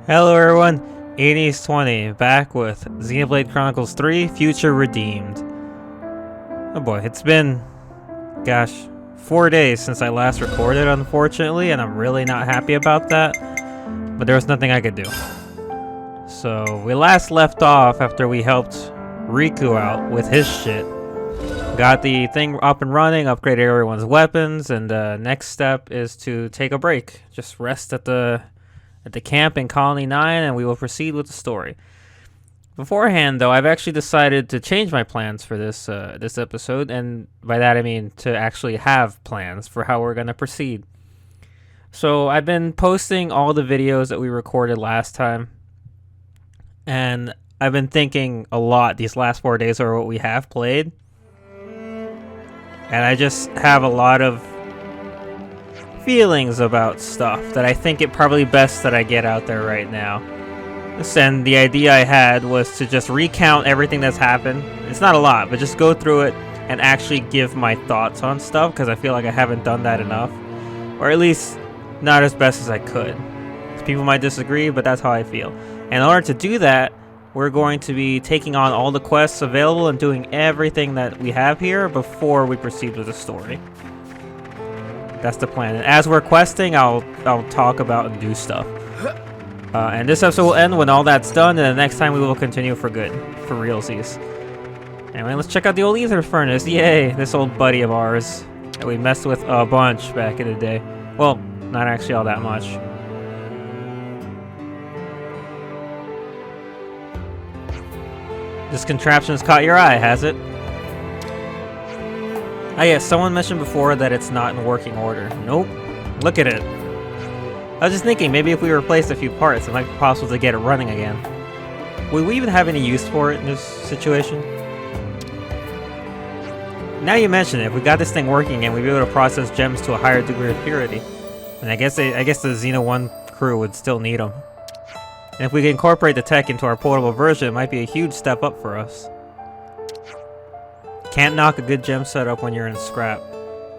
Hello everyone, 80s20 back with Xenoblade Chronicles 3 Future Redeemed. Oh boy, it's been, gosh, 4 days since I last recorded, unfortunately, and I'm really not happy about that, but there was nothing I could do. So we last left off after we helped Riku out with his shit. Got the thing up and running, upgraded everyone's weapons, and next step is to take a break. Just rest at the camp in Colony 9, and we will proceed with the story. Beforehand, though, I've actually decided to change my plans for this episode, and by that I mean to actually have plans for how we're going to proceed. So I've been posting all the videos that we recorded last time, and I've been thinking a lot these last 4 days over what we have played, and I just have a lot of feelings about stuff that I think it probably best that I get out there right now. And the idea I had was to just recount everything that's happened. It's not a lot, but just go through it and actually give my thoughts on stuff, because I feel like I haven't done that enough, or at least not as best as I could. People might disagree, but that's how I feel. And in order to do that, we're going to be taking on all the quests available and doing everything that we have here before we proceed with the story. That's the plan. And as we're questing, I'll talk about and do stuff. And this episode will end when all that's done, and the next time we will continue for good, for realsies. Anyway, let's check out the old ether furnace. Yay! This old buddy of ours that we messed with a bunch back in the day. Well, not actually all that much. This contraption's caught your eye, has it? Oh yeah, someone mentioned before that it's not in working order. Nope. Look at it. I was just thinking, maybe if we replaced a few parts, it might be possible to get it running again. Would we even have any use for it in this situation? Now you mention it, if we got this thing working again, we'd be able to process gems to a higher degree of purity. And I guess the Xeno 1 crew would still need them. And if we can incorporate the tech into our portable version, it might be a huge step up for us. Can't knock a good gem setup when you're in scrap.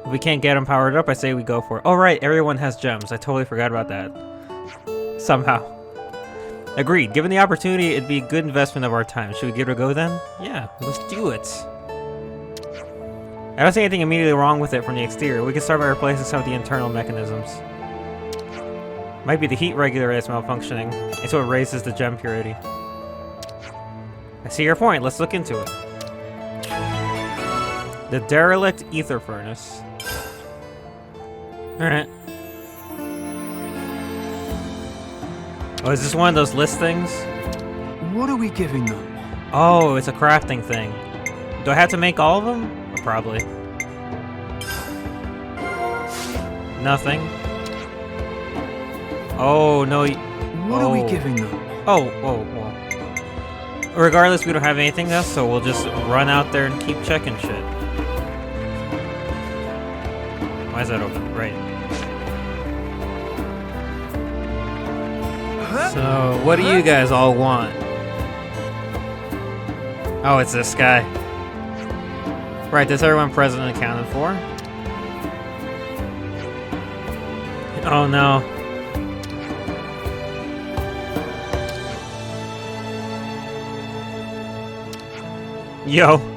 If we can't get them powered up, I say we go for it. Oh right, everyone has gems. I totally forgot about that. Somehow. Agreed. Given the opportunity, it'd be a good investment of our time. Should we give it a go then? Yeah, let's do it. I don't see anything immediately wrong with it from the exterior. We can start by replacing some of the internal mechanisms. Might be the heat regulator that's malfunctioning, and so it raises the gem purity. I see your point. Let's look into it. The derelict ether furnace. Alright. Oh, is this one of those list things? What are we giving them? Oh, it's a crafting thing. Do I have to make all of them? Or probably. Nothing. Oh, no. What are we giving them? Oh. Regardless, we don't have anything else, so we'll just run out there and keep checking shit. Why is that open? Right. So, what do you guys all want? Oh, it's this guy. Right, that's everyone present and accounted for. Oh no. Yo.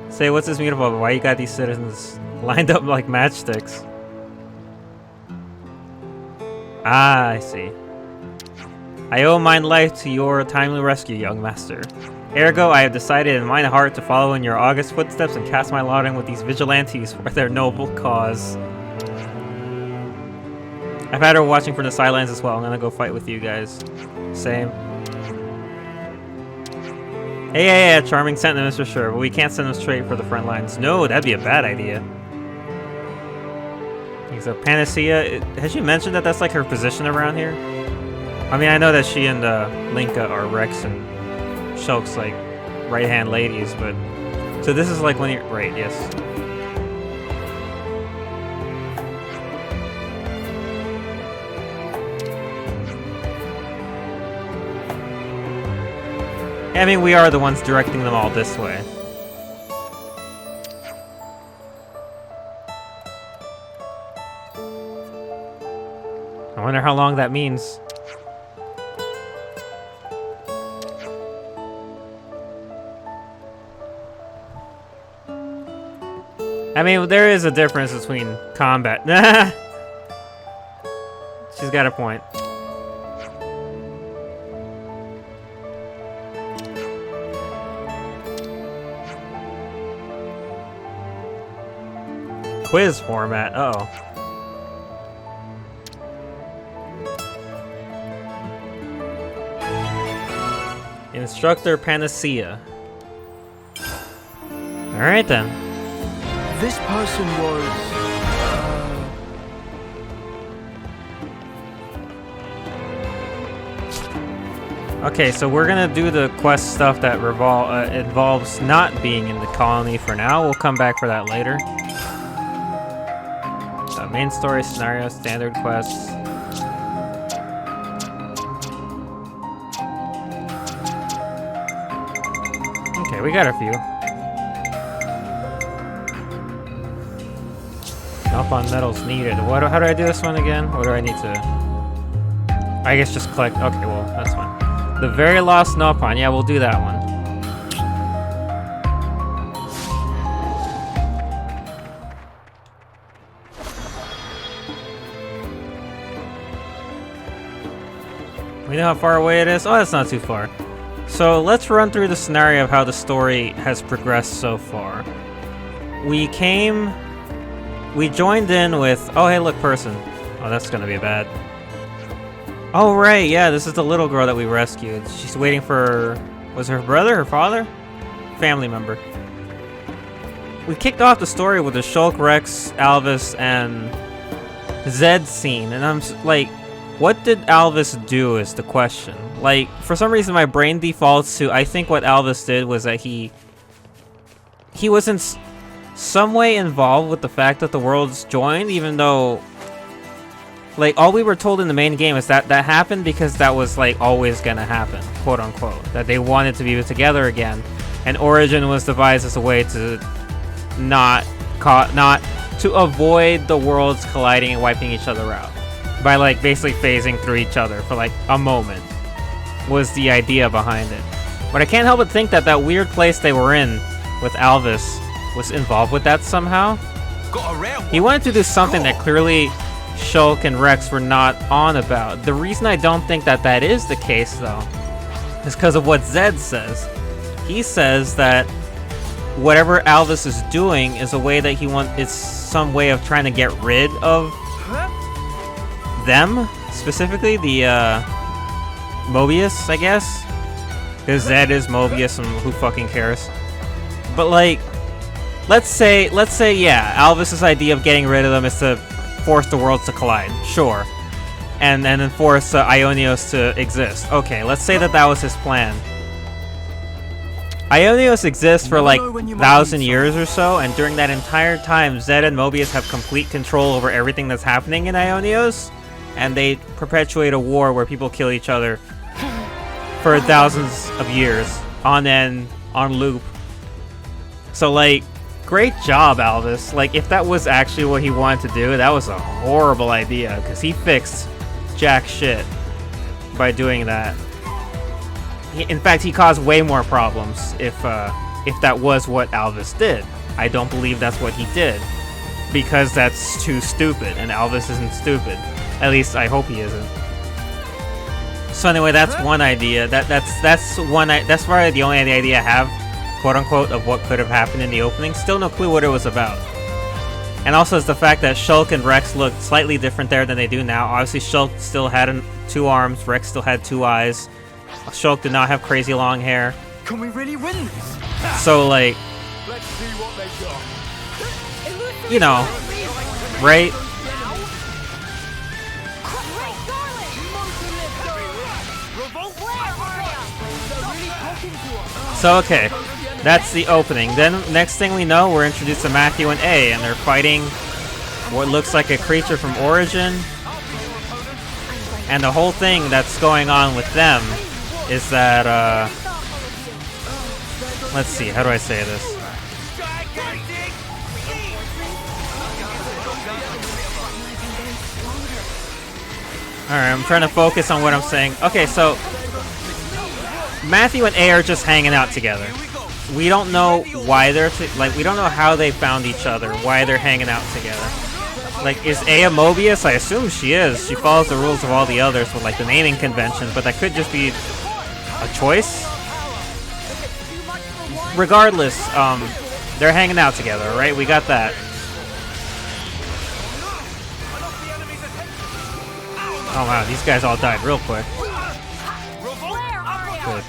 Say, what's this meetup about? Why you got these citizens lined up like matchsticks? Ah, I see. I owe mine life to your timely rescue, young master. Ergo, I have decided in mine heart to follow in your august footsteps and cast my lot in with these vigilantes for their noble cause. I've had her watching from the sidelines as well. I'm gonna go fight with you guys. Same. Hey, yeah, charming sentiments for sure, but we can't send them straight for the front lines. No, that'd be a bad idea. So Panacea, has she mentioned that that's like her position around here? I mean, I know that she and Linka are Rex and Shulk's like right-hand ladies, but... So this is like when you're... Right, yes. I mean, we are the ones directing them all this way. I wonder how long that means. I mean, there is a difference between combat. She's got a point. Quiz format. Uh-oh. Instructor Panacea. Alright then. This person was... Okay, so we're gonna do the quest stuff that involves not being in the colony for now. We'll come back for that later. Main story, scenario, standard quests. Okay, we got a few. Up on metals needed. How do I do this one again? What do I need to... I guess just collect... Okay, well, that's fine. The very lost Nopon. Yeah, we'll do that one. We know how far away it is? Oh, that's not too far. So let's run through the scenario of how the story has progressed so far. We joined in with... Oh, hey, look, person. Oh, that's gonna be bad. Oh, right, yeah, this is the little girl that we rescued. She's waiting for... Was her brother, her father? Family member. We kicked off the story with the Shulk, Rex, Alvis, and Zed scene, and I'm like... What did Alvis do is the question. Like, for some reason my brain defaults to, I think what Alvis did was that he was in some way involved with the fact that the world's joined, even though, like, all we were told in the main game is that that happened because that was, like, always gonna happen, quote unquote. That they wanted to be together again, and Origin was devised as a way to not to avoid the worlds colliding and wiping each other out. By, like, basically phasing through each other for, like, a moment was the idea behind it. But I can't help but think that that weird place they were in with Alvis was involved with that somehow. He wanted to do something that clearly Shulk and Rex were not on about. The reason I don't think that that is the case, though, is because of what Zed says. He says that whatever Alvis is doing is a way that it's some way of trying to get rid of them, specifically the Mobius, I guess, because Zed is Mobius and who fucking cares. But, like, let's say yeah, Alvis's idea of getting rid of them is to force the worlds to collide, sure, and then force Ionios to exist. Okay, let's say that that was his plan. Ionios exists for like 1,000 years or so, and during that entire time Zed and Mobius have complete control over everything that's happening in Ionios. And they perpetuate a war where people kill each other for thousands of years, on end, on loop. So, like, great job, Alvis. Like, if that was actually what he wanted to do, that was a horrible idea, because he fixed jack shit by doing that. In fact, he caused way more problems if that was what Alvis did. I don't believe that's what he did, because that's too stupid, and Alvis isn't stupid. At least I hope he isn't. So anyway, that's one idea. That's probably the only idea I have, quote unquote, of what could have happened in the opening. Still no clue what it was about. And also is the fact that Shulk and Rex looked slightly different there than they do now. Obviously Shulk still had 2 arms, Rex still had 2 eyes. Shulk did not have crazy long hair. Can we really win this? So, like, Let's see what they got. you know, right? So, okay, that's the opening. Then, next thing we know, we're introduced to Matthew and A, and they're fighting what looks like a creature from Origin. And the whole thing that's going on with them is that, let's see, how do I say this? Alright, I'm trying to focus on what I'm saying. Okay, so Matthew and A are just hanging out together. We don't know why they're we don't know how they found each other, why they're hanging out together. Like, is A a Mobius? I assume she is. She follows the rules of all the others with like the naming conventions, but that could just be a choice. Regardless, they're hanging out together, right? We got that. Oh wow, these guys all died real quick. Good.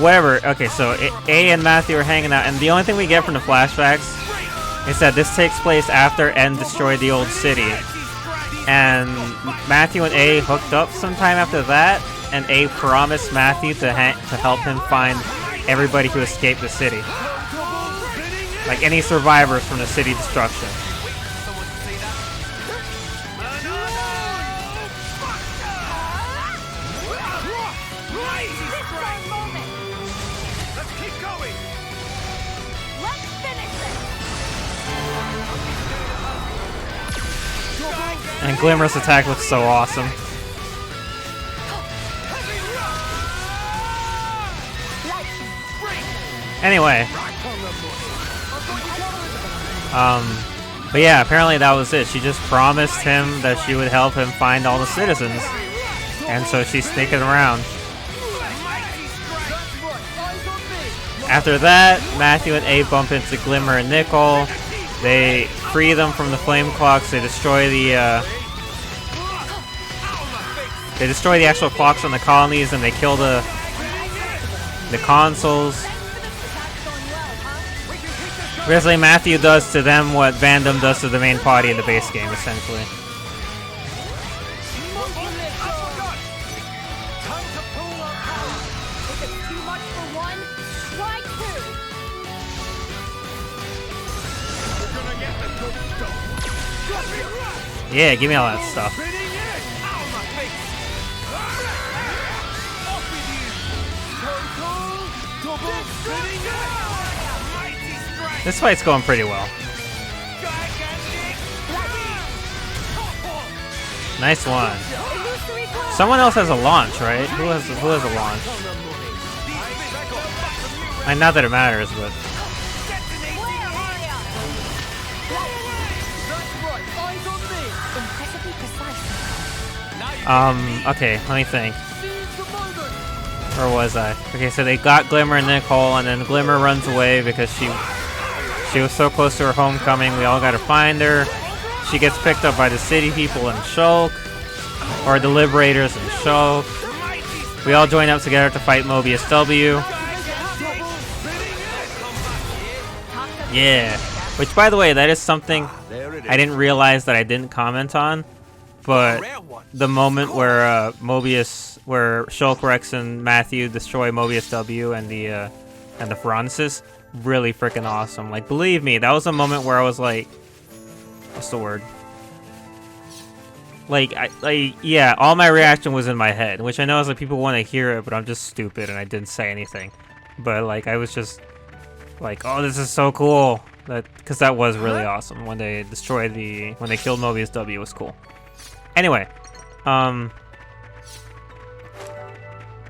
Whatever. Okay, so A and Matthew are hanging out, and the only thing we get from the flashbacks is that this takes place after N destroyed the old city. And Matthew and A hooked up sometime after that, and A promised Matthew to help him find everybody who escaped the city. Like any survivors from the city destruction. And Glimmer's attack looks so awesome. Anyway. But yeah, apparently that was it. She just promised him that she would help him find all the citizens. And so she's sneaking around. After that, Matthew and A bump into Glimmer and Nickel. They free them from the flame clocks. They destroy the actual clocks on the colonies, and they kill the consuls. Basically, Matthew does to them what Vandom does to the main party in the base game, essentially. Yeah, give me all that stuff. This fight's going pretty well. Nice one. Someone else has a launch, right? Who has a launch? Not that it matters, but okay, let me think. Where was I? Okay, so they got Glimmer and Nicole, and then Glimmer runs away because she was so close to her homecoming. We all gotta find her. She gets picked up by the city people in Shulk, or the Liberators in Shulk. We all join up together to fight Mobius W. Yeah. Which, by the way, that is something I didn't realize that I didn't comment on. But the moment where where Shulk, Rex, and Matthew destroy Mobius W and the Phronesis, really freaking awesome. Like, believe me, that was a moment where I was like, what's the word? Like, yeah, all my reaction was in my head, which I know is like people want to hear it, but I'm just stupid and I didn't say anything. But like, I was just like, oh, this is so cool. Because that was really awesome when they destroyed when they killed Mobius W. It was cool. Anyway,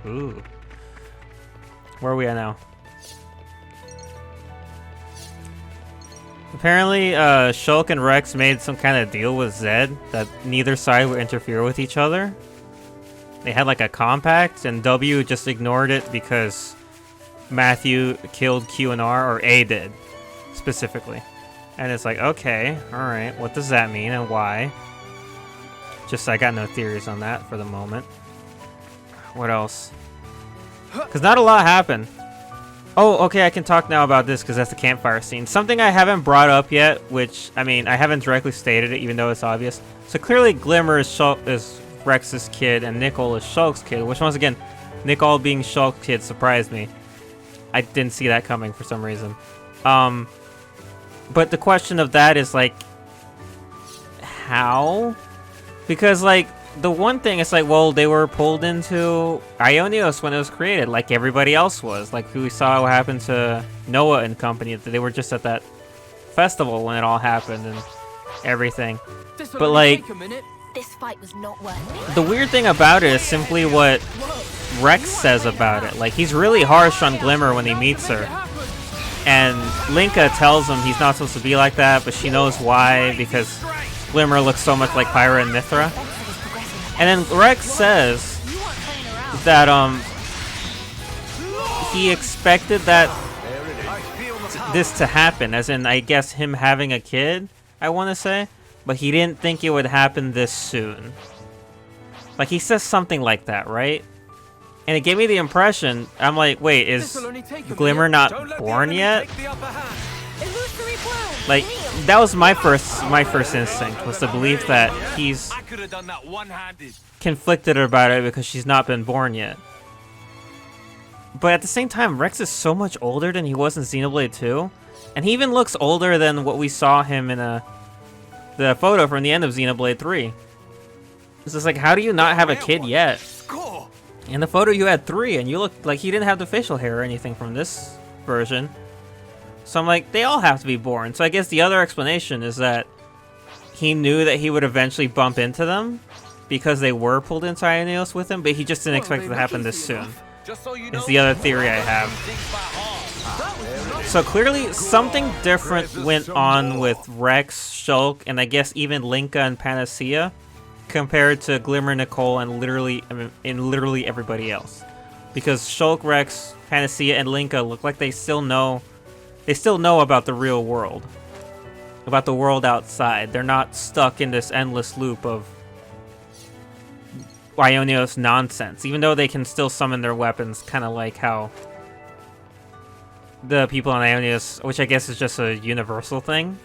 ooh, where are we at now? Apparently, Shulk and Rex made some kind of deal with Zed that neither side would interfere with each other. They had like a compact, and W just ignored it because Matthew killed Q and R, or A did, specifically. And it's like, okay, alright, what does that mean and why? Just, I got no theories on that for the moment. What else? Because not a lot happened. Oh, okay, I can talk now about this because that's the campfire scene. Something I haven't brought up yet, which, I mean, I haven't directly stated it, even though it's obvious. So clearly Glimmer is Rex's kid, and Nicole is Shulk's kid, which, once again, Nicole being Shulk's kid surprised me. I didn't see that coming for some reason. But the question of that is, like, how? Because, like, the one thing is like, well, they were pulled into Ionios when it was created, like everybody else was. Like, we saw what happened to Noah and company. They were just at that festival when it all happened and everything. But, like, This fight was not worth it. The weird thing about it is simply what Rex says about it. Like, he's really harsh on Glimmer when he meets her. And Linka tells him he's not supposed to be like that, but she knows why, because Glimmer looks so much like Pyra and Mithra. And then Rex says that he expected that this to happen, as in, I guess, him having a kid, I want to say, but he didn't think it would happen this soon. Like, he says something like that, right? And it gave me the impression, I'm like, wait, is Glimmer not born yet? Like, that was my first instinct, was the belief that he's conflicted about it because she's not been born yet. But at the same time, Rex is so much older than he was in Xenoblade 2, and he even looks older than what we saw him in the photo from the end of Xenoblade 3. It's just like, how do you not have a kid yet? In the photo you had 3, and you looked like he didn't have the facial hair or anything from this version. So I'm like, they all have to be born. So I guess the other explanation is that he knew that he would eventually bump into them because they were pulled into Ioneos with him, but he just didn't expect it to happen this soon. Is the other theory I have. So clearly something different went on with Rex, Shulk, and I guess even Linka and Panacea compared to Glimmer, Nicole, and literally everybody else. Because Shulk, Rex, Panacea, and Linka look like they still know about the real world. About the world outside. They're not stuck in this endless loop of Ioneos nonsense, even though they can still summon their weapons, kind of like how the people on Ioneos, which I guess is just a universal thing,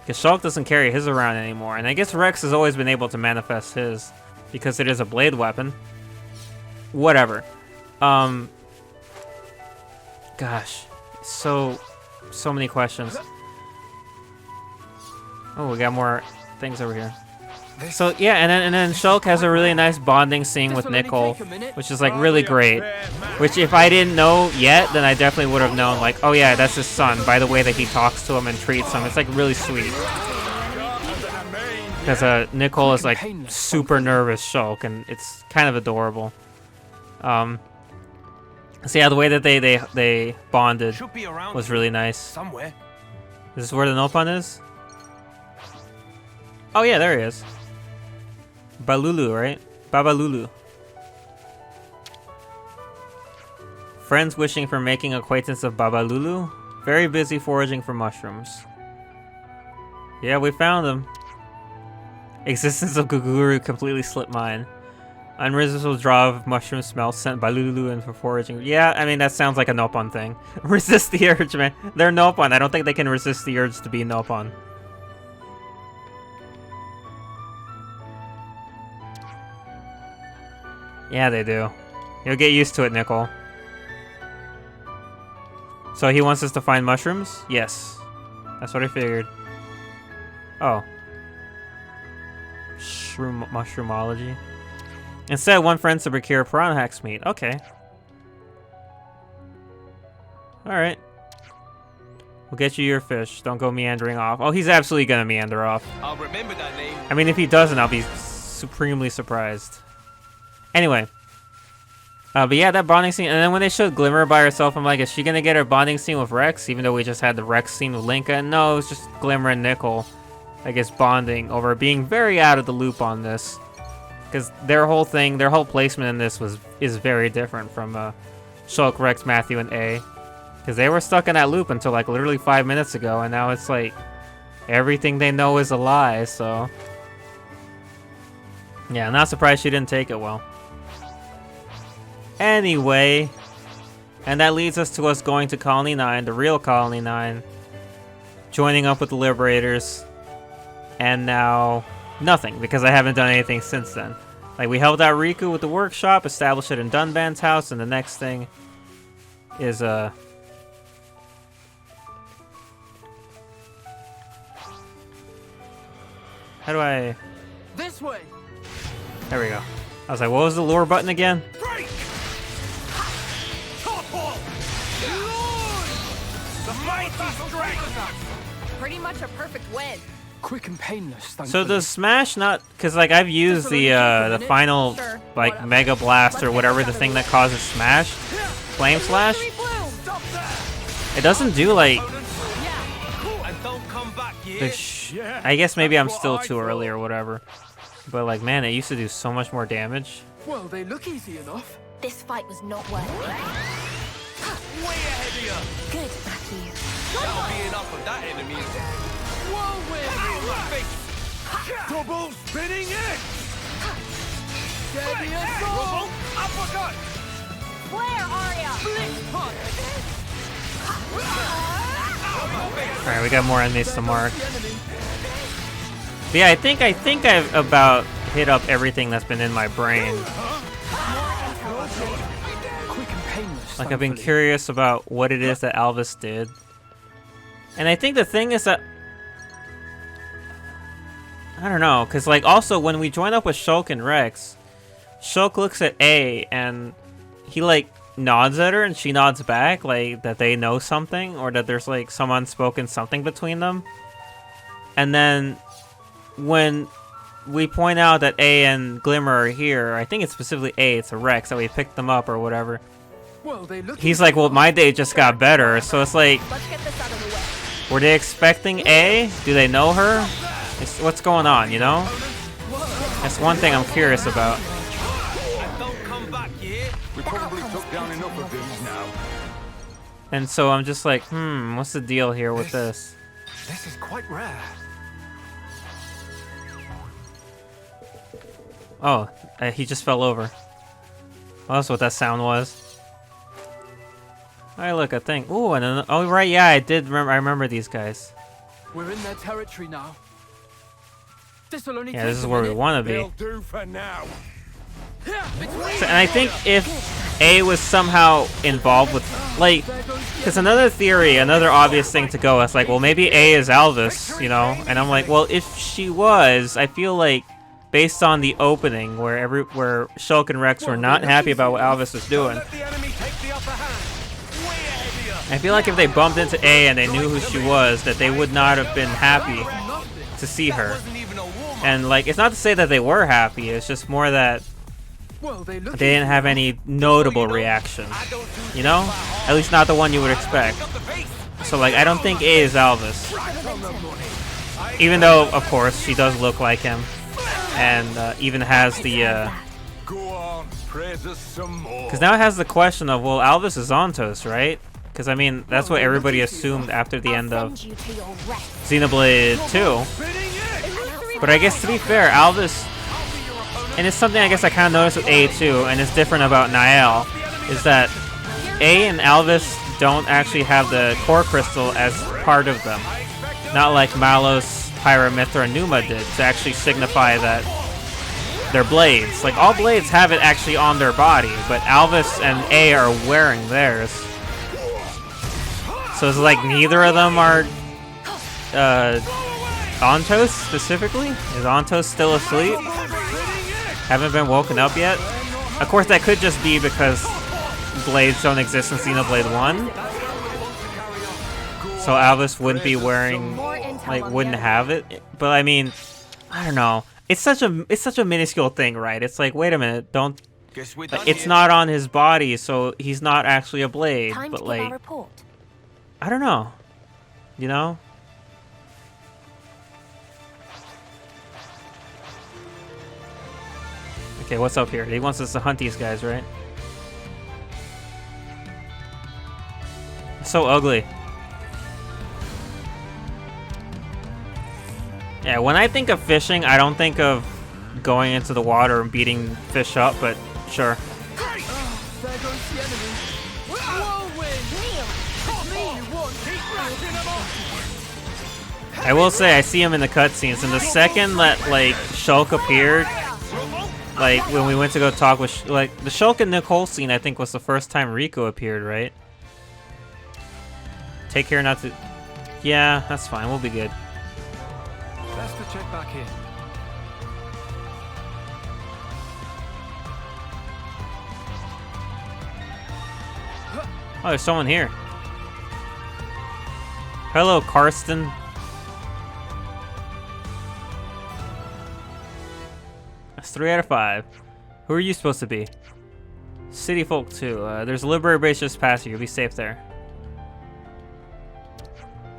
because Shulk doesn't carry his around anymore, and I guess Rex has always been able to manifest his, because it is a blade weapon. Whatever. Gosh, so many questions. Oh, we got more things over here. So yeah, and then Shulk has a really nice bonding scene with Nicole, which is like really great. Which if I didn't know yet, then I definitely would have known, like, oh yeah, that's his son, by the way that he talks to him and treats him. It's like really sweet. Because Nicole is like super nervous Shulk, and it's kind of adorable. So yeah, the way that they bonded was really nice. Is this where the Nopon is? Oh yeah, there he is. Balulu, right? Babalulu. Friends wishing for making acquaintance of Babalulu. Very busy foraging for mushrooms. Yeah, we found him. Existence of Guguru completely slipped mine. Unresistible draw of mushroom smell sent Balulu in for foraging. Yeah, I mean, that sounds like a Nopon thing. Resist the urge, man. They're Nopon. I don't think they can resist the urge to be Nopon. Yeah, they do. You'll get used to it, Nicole. So he wants us to find mushrooms? Yes. That's what I figured. Oh. Mushroomology. Instead, one friend to procure piranha hax meat. Okay. Alright. We'll get you your fish. Don't go meandering off. Oh, he's absolutely gonna meander off. I'll remember that name. I mean, if he doesn't, I'll be supremely surprised. Anyway. But yeah, that bonding scene. And then when they showed Glimmer by herself, I'm like, is she gonna get her bonding scene with Rex? Even though we just had the Rex scene with Linka. No, it was just Glimmer and Nicole, I guess, bonding over being very out of the loop on this. Because their whole thing, their whole placement in this is very different from Shulk, Rex, Matthew, and A. Because they were stuck in that loop until like literally 5 minutes ago, and now it's like everything they know is a lie, so... Yeah, I'm not surprised she didn't take it well. Anyway, and that leads us to us going to Colony 9, the real Colony 9, joining up with the Liberators, and now nothing, because I haven't done anything since then. Like, we helped out Riku with the workshop, established it in Dunban's house, and the next thing is, How do I... This way. There we go. I was like, what was the lure button again? Break! Topple! The mighty strength! Pretty much a perfect win. Quick and painless, So thankfully. does Smash not? Because like I've used the final Sure, like whatever. Mega Blast or Let's whatever get the this thing out of that causes Smash, Flame Slash. Stop there! It doesn't do like And don't come back the here. Yeah, I guess maybe I'm that's what still I too early thought. or whatever. But like man, it used to do so much more damage. Well, they look easy enough. This fight was not worth it. Way ahead of you. Good, Matthew. That'll be enough of that enemy. Whirlwind! Double spinning it! Steady as Rubble, uppercut! Where are ya? All right, we got more enemies to mark. But yeah, I think I've about hit up everything that's been in my brain. Quick and painless. Like I've been thankfully. curious about what it is that Alvis did. And I think the thing is that I don't know, cause like also when we join up with Shulk and Rex, Shulk looks at A and he like nods at her and she nods back, like that they know something or that there's like some unspoken something between them. And then when we point out that A and Glimmer are here, I think it's specifically A, it's a Rex that we picked them up or whatever. Well, they look He's easy like, well, enough. my day just got better. So it's like, Let's get this out of the way. were they expecting A? Do they know her? What's going on, you know? That's one thing I'm curious about. And don't come back here. We probably took down enough of these now. And so I'm just like, what's the deal here with this? This is quite rare. Oh, he just fell over. Well, that's what that sound was. Alright, look, a thing. Ooh, and then, oh, right, yeah, I remember these guys. We're in their territory now. This'll only Yeah, take this is a where we minute. want to be. They'll do for now. So, and I think if A was somehow involved with, like, because another theory, another obvious thing to go is like, well, maybe A is Alvis, you know? And I'm like, well, if she was, I feel like, based on the opening where where Shulk and Rex were not happy about what Alvis was doing, Let the enemy take the upper hand. Way ahead of you. I feel like if they bumped into A and they knew who she was, that they would not have been happy to see her. Wasn't even a warm-up. And like, it's not to say that they were happy, it's just more that Well, they look they didn't have any notable reaction. You know? At least not the one you would expect. So like, I don't think A is Alvis. Even though, of course, she does look like him. And even has the, Go on, praise us some more. because now it has the question of, well, Alvis is Ontos, right? Because I mean, that's what everybody assumed after the end of Send you to your rest. Xenoblade 2. But I guess to be fair, Alvis, and it's something I guess I kind of noticed with A too, and it's different about Niall, is that A and Alvis don't actually have the core crystal as part of them. Not like Malos, Pyramithra, and Numa did, to actually signify that they're blades. Like, all blades have it actually on their body, but Alvis and A are wearing theirs. So it's like neither of them are Ontos specifically? Is Ontos still asleep? Haven't been woken up yet? Of course, that could just be because blades don't exist in Xenoblade 1. So Alvis wouldn't be wearing, like, wouldn't have it. But I mean, I don't know. It's such a minuscule thing, right? It's like, wait a minute, don't. Guess we're Like, done it's here. not on his body, so he's not actually a blade. Time But to give our like, report. I don't know. You know? Okay, what's up here? He wants us to hunt these guys, right? It's so ugly. Yeah, when I think of fishing, I don't think of going into the water and beating fish up, but sure. There goes the enemy. Whirlwind! I will say I see him in the cutscenes, and the second that like Shulk appeared, like when we went to go talk with like the Shulk and Nicole scene, I think was the first time Rico appeared, right? Take care not to. Yeah, that's fine. We'll be good. Best to check back in. Oh, there's someone here. Hello, Karsten. Yes, 3 out of 5. Who are you supposed to be? City folk 2. There's a Liberator base just past you. You'll be safe there.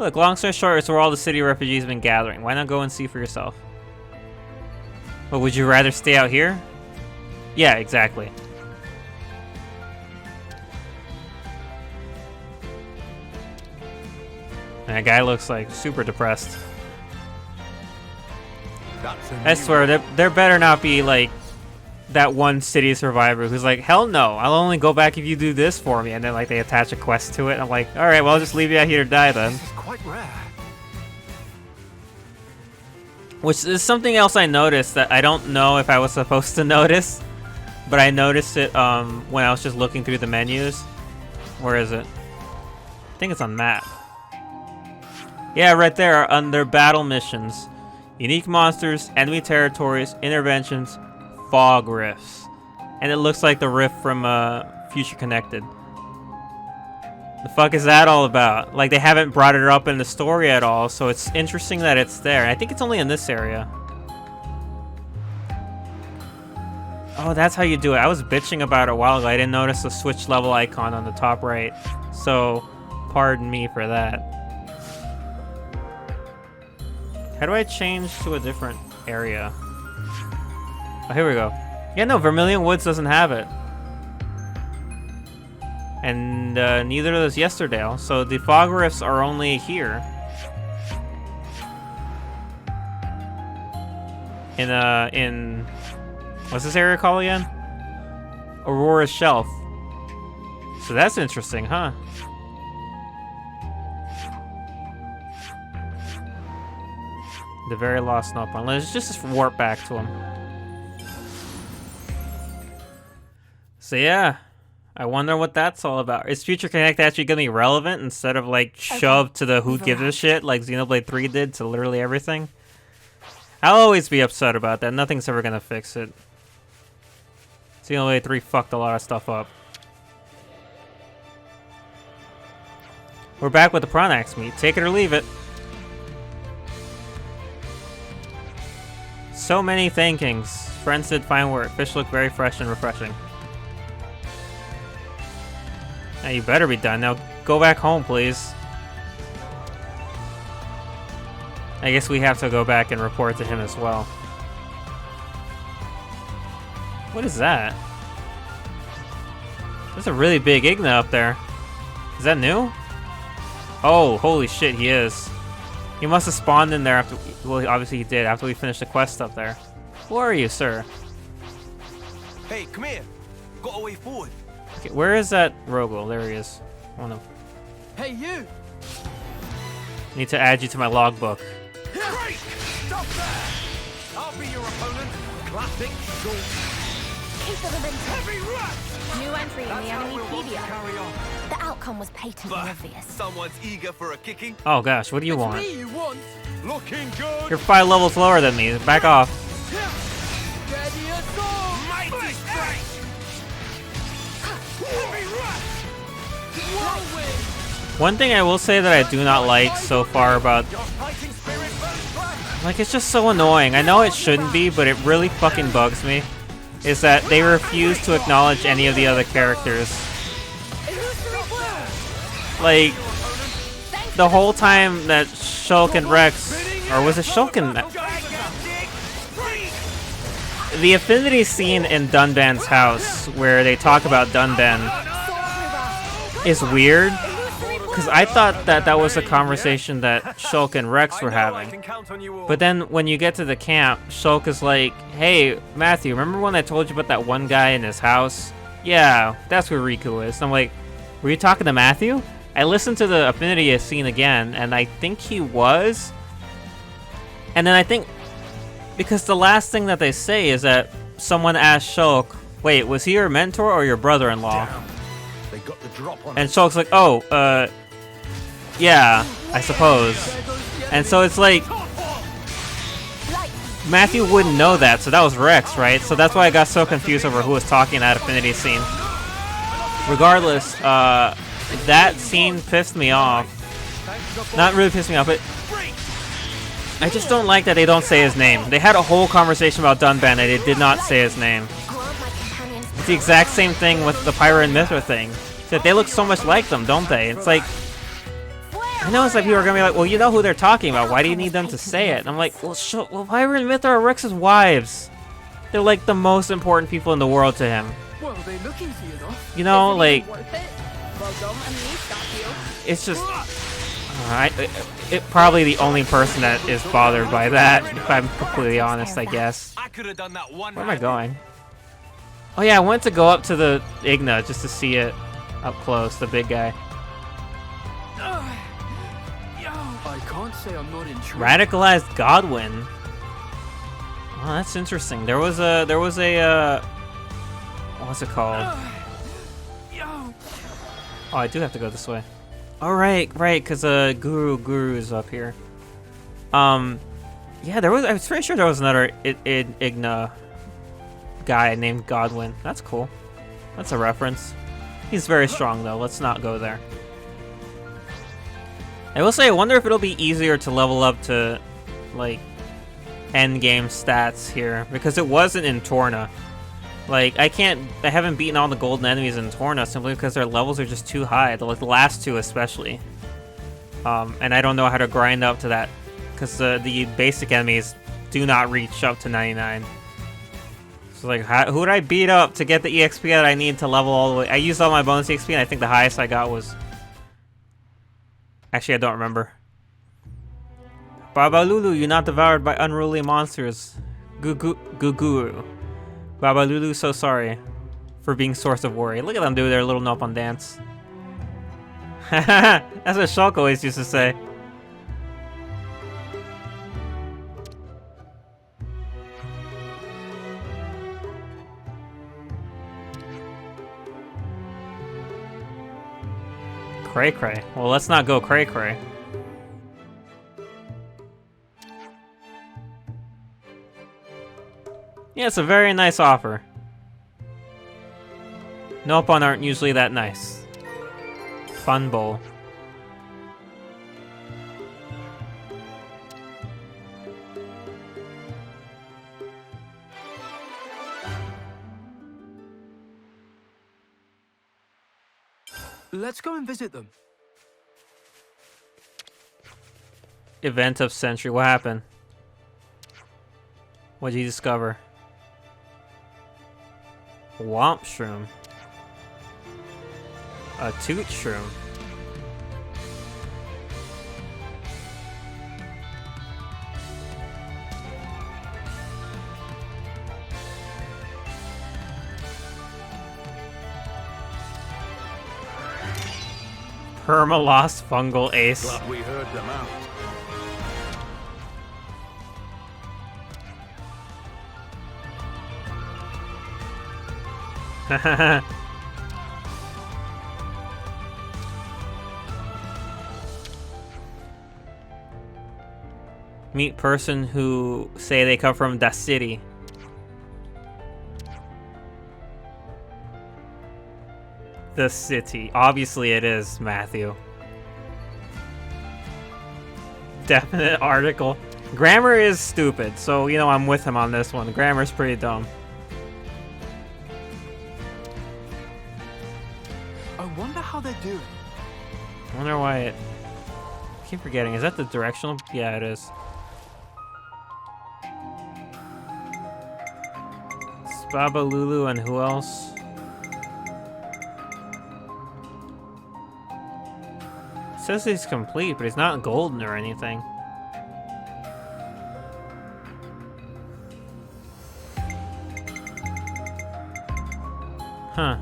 Look, long story short, it's where all the city refugees have been gathering. Why not go and see for yourself? But would you rather stay out here? Yeah, exactly. That guy looks like super depressed. I swear, there better not be like that one city survivor who's like, hell no, I'll only go back if you do this for me, and then like they attach a quest to it. I'm like, all right, well I'll just leave you out here to die then. This is quite rare. Which is something else I noticed that I don't know if I was supposed to notice, but I noticed it when I was just looking through the menus. Where is it? I think it's on map. Yeah, right there under battle missions. Unique monsters, enemy territories, interventions, fog rifts. And it looks like the rift from Future Connected. The fuck is that all about? Like, they haven't brought it up in the story at all, so it's interesting that it's there. I think it's only in this area. Oh, that's how you do it. I was bitching about it a while ago. I didn't notice the switch level icon on the top right. So, pardon me for that. How do I change to a different area? Oh, here we go. Yeah, no, Vermilion Woods doesn't have it. And neither does Yesterdale. So the fog rifts are only here. In what's this area called again? Aurora Shelf. So that's interesting, huh? The very lost snow pond. Let's just warp back to him. So yeah, I wonder what that's all about. Is Future Connect actually gonna be relevant instead of like shoved to the who gives a shit like Xenoblade 3 did to literally everything? I'll always be upset about that. Nothing's ever gonna fix it. Xenoblade 3 fucked a lot of stuff up. We're back with the Pronax meat. Take it or leave it. So many thankings. Friends did fine work. Fish look very fresh and refreshing. Now you better be done. Now go back home, please. I guess we have to go back and report to him as well. What is that? There's a really big Igna up there. Is that new? Oh, holy shit, he is. He must have spawned in there after... Well, obviously he did, after we finished the quest up there. Who are you, sir? Hey, come here. Got a way forward. Okay, where is that Rogel? There he is. Oh no. Hey, you! Need to add you to my logbook. Break! Stop there! I'll be your opponent. Classic short. Keep the momentum. Heavy rush! New entry in the That's how we'll want to Enemypedia. carry on. The outcome was patently Bah, obvious. someone's eager for a kicking. Oh gosh, what do you It's want? me you want! Looking good. You're 5 levels lower than me. Back off. Ready as go! Mighty strike. Heavy rush. Whirlwind! One thing I will say that I do not like so far about... Your fighting spirit burns bright. Like, it's just so annoying. I know it shouldn't be, but it really fucking bugs me. Is that they refuse to acknowledge any of the other characters. Like, the whole time that Shulk and Rex... Or was it Shulk and... The affinity scene in Dunban's house, where they talk about Dunban, is weird. Because I thought that that was a conversation that Shulk and Rex were having. But then when you get to the camp, Shulk is like, hey, Matthew, remember when I told you about that one guy in his house? Yeah, that's where Riku is. I'm like, were you talking to Matthew? I listened to the Affinity scene again, and I think he was. And then I think, because the last thing that they say is that someone asked Shulk, wait, was he your mentor or your brother-in-law? They got the drop on And Shulk's like, oh, yeah, I suppose. And so it's like, Matthew wouldn't know that, so that was Rex, right? So that's why I got so confused over who was talking in that Affinity scene. Regardless, that scene pissed me off. Not really pissed me off, but I just don't like that they don't say his name. They had a whole conversation about Dunban and they did not say his name. Grant my companions It's the exact same thing with the Pyra and Mithra thing. That they look so much like them, don't they? It's like, I know it's like people are gonna be like, well, you know who they're talking about. Why do you need them to say it? And I'm like, well, Pyra and Mithra are Rex's wives. They're like the most important people in the world to him. Well, they looking for you, though. You know, Isn't like, even worth it. Well done, and me stop you. it's just, probably the only person that is bothered by that, if I'm completely honest, I guess. I could have done that one. Where am I going? Oh yeah, I went to go up to the Igna just to see it up close, the big guy. I can't say I'm not intrigued. Radicalized Godwin. Oh, that's interesting. There was a what's it called? Oh, I do have to go this way. All right, because Guru is up here. Yeah, I was pretty sure there was another Igna guy named Godwin. That's cool. That's a reference. He's very strong though. Let's not go there. I will say, I wonder if it'll be easier to level up to like end game stats here, because it wasn't in Torna. Like, I haven't beaten all the golden enemies in Torna simply because their levels are just too high, the last two especially. And I don't know how to grind up to that, because the basic enemies do not reach up to 99. So like, who would I beat up to get the EXP that I need to level all the way? I used all my bonus EXP, and I think the highest I got was... Actually, I don't remember. Baba Lulu, you're not devoured by unruly monsters. Guguru. Baba Lulu, so sorry for being source of worry. Look at them do their little Nopon dance. That's what Shulk always used to say. Cray Cray. Well, let's not go Cray Cray. Yeah, it's a very nice offer. Nopon aren't usually that nice. Fun Bowl. Let's go and visit them. Event of Century. What happened? What did you discover? Womp Shroom. A Toot Shroom. Permalost Fungal Ace. Glad we heard them out. Meet person who say they come from the city. The city. Obviously it is, Matthew. Definite article. Grammar is stupid, so you know I'm with him on this one. Grammar's pretty dumb. I wonder how they're doing. I wonder why it... I keep forgetting. Is that the directional? Yeah, it is. It's Baba Lulu and who else? It says he's complete, but he's not golden or anything. Huh.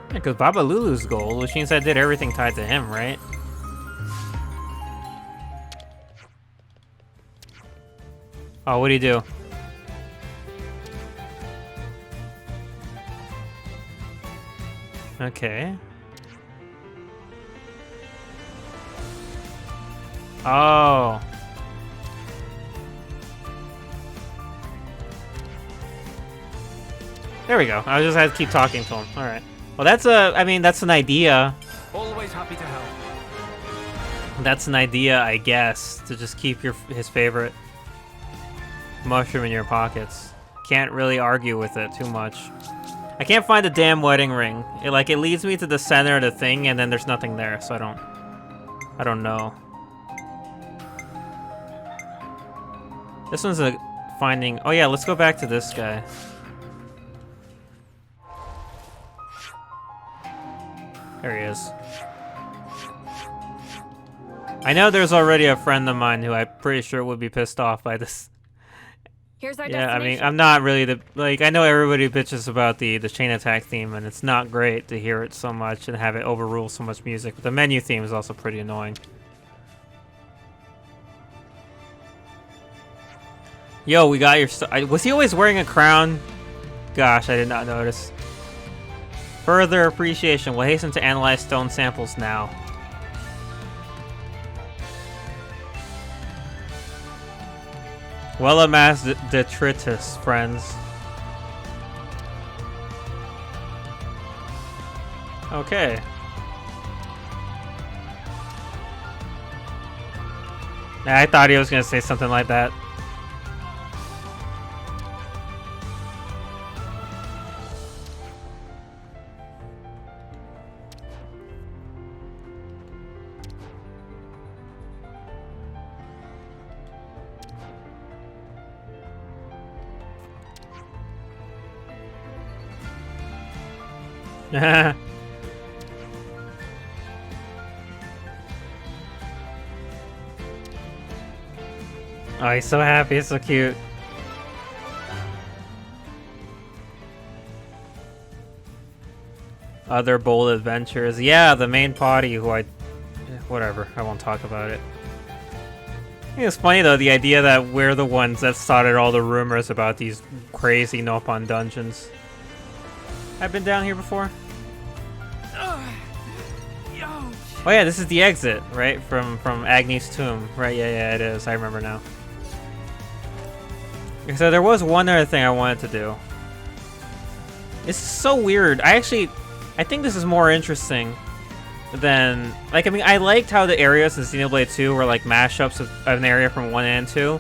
Because Baba Lulu's gold, which means I did everything tied to him, right? Oh, what'd he do? Okay. Oh. There we go. I just had to keep talking to him. All right. Well, that's I mean, that's an idea. Always happy to help. That's an idea, I guess, to just keep his favorite mushroom in your pockets. Can't really argue with it too much. I can't find the damn wedding ring. It leads me to the center of the thing, and then there's nothing there, so I don't know. This one's a finding. Oh yeah, let's go back to this guy. There he is. I know there's already a friend of mine who I'm pretty sure would be pissed off by this. Here's our Yeah, I destination. mean, I'm not really I know everybody bitches about the chain attack theme, and it's not great to hear it so much and have it overrule so much music, but the menu theme is also pretty annoying. Yo, we got your was he always wearing a crown? Gosh, I did not notice. Further appreciation. We'll hasten to analyze stone samples now. Well-amassed detritus, friends. Okay. I thought he was gonna say something like that. Oh, he's so happy, it's so cute. Other bold adventures. Yeah, the main party who whatever, I won't talk about it. I think it's funny though, the idea that we're the ones that started all the rumors about these crazy Nopon dungeons. I've been down here before. Oh yeah, this is the exit, right? From Agni's tomb. Right, yeah, it is. I remember now. So there was one other thing I wanted to do. It's so weird. I think this is more interesting than... I mean, I liked how the areas in Xenoblade 2 were like mashups of an area from 1 and 2.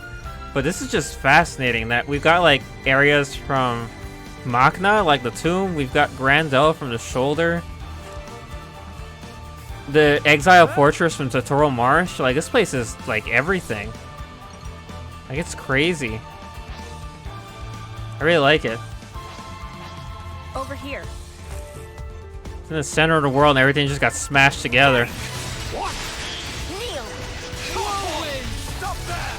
But this is just fascinating that we've got like areas from Machna, like the tomb. We've got Grandel from the shoulder. The Exile Fortress from Totoro Marsh. Like, this place is like everything. Like, it's crazy. I really like it. Over here. It's in the center of the world and everything just got smashed together. What? Kneel. Stop there!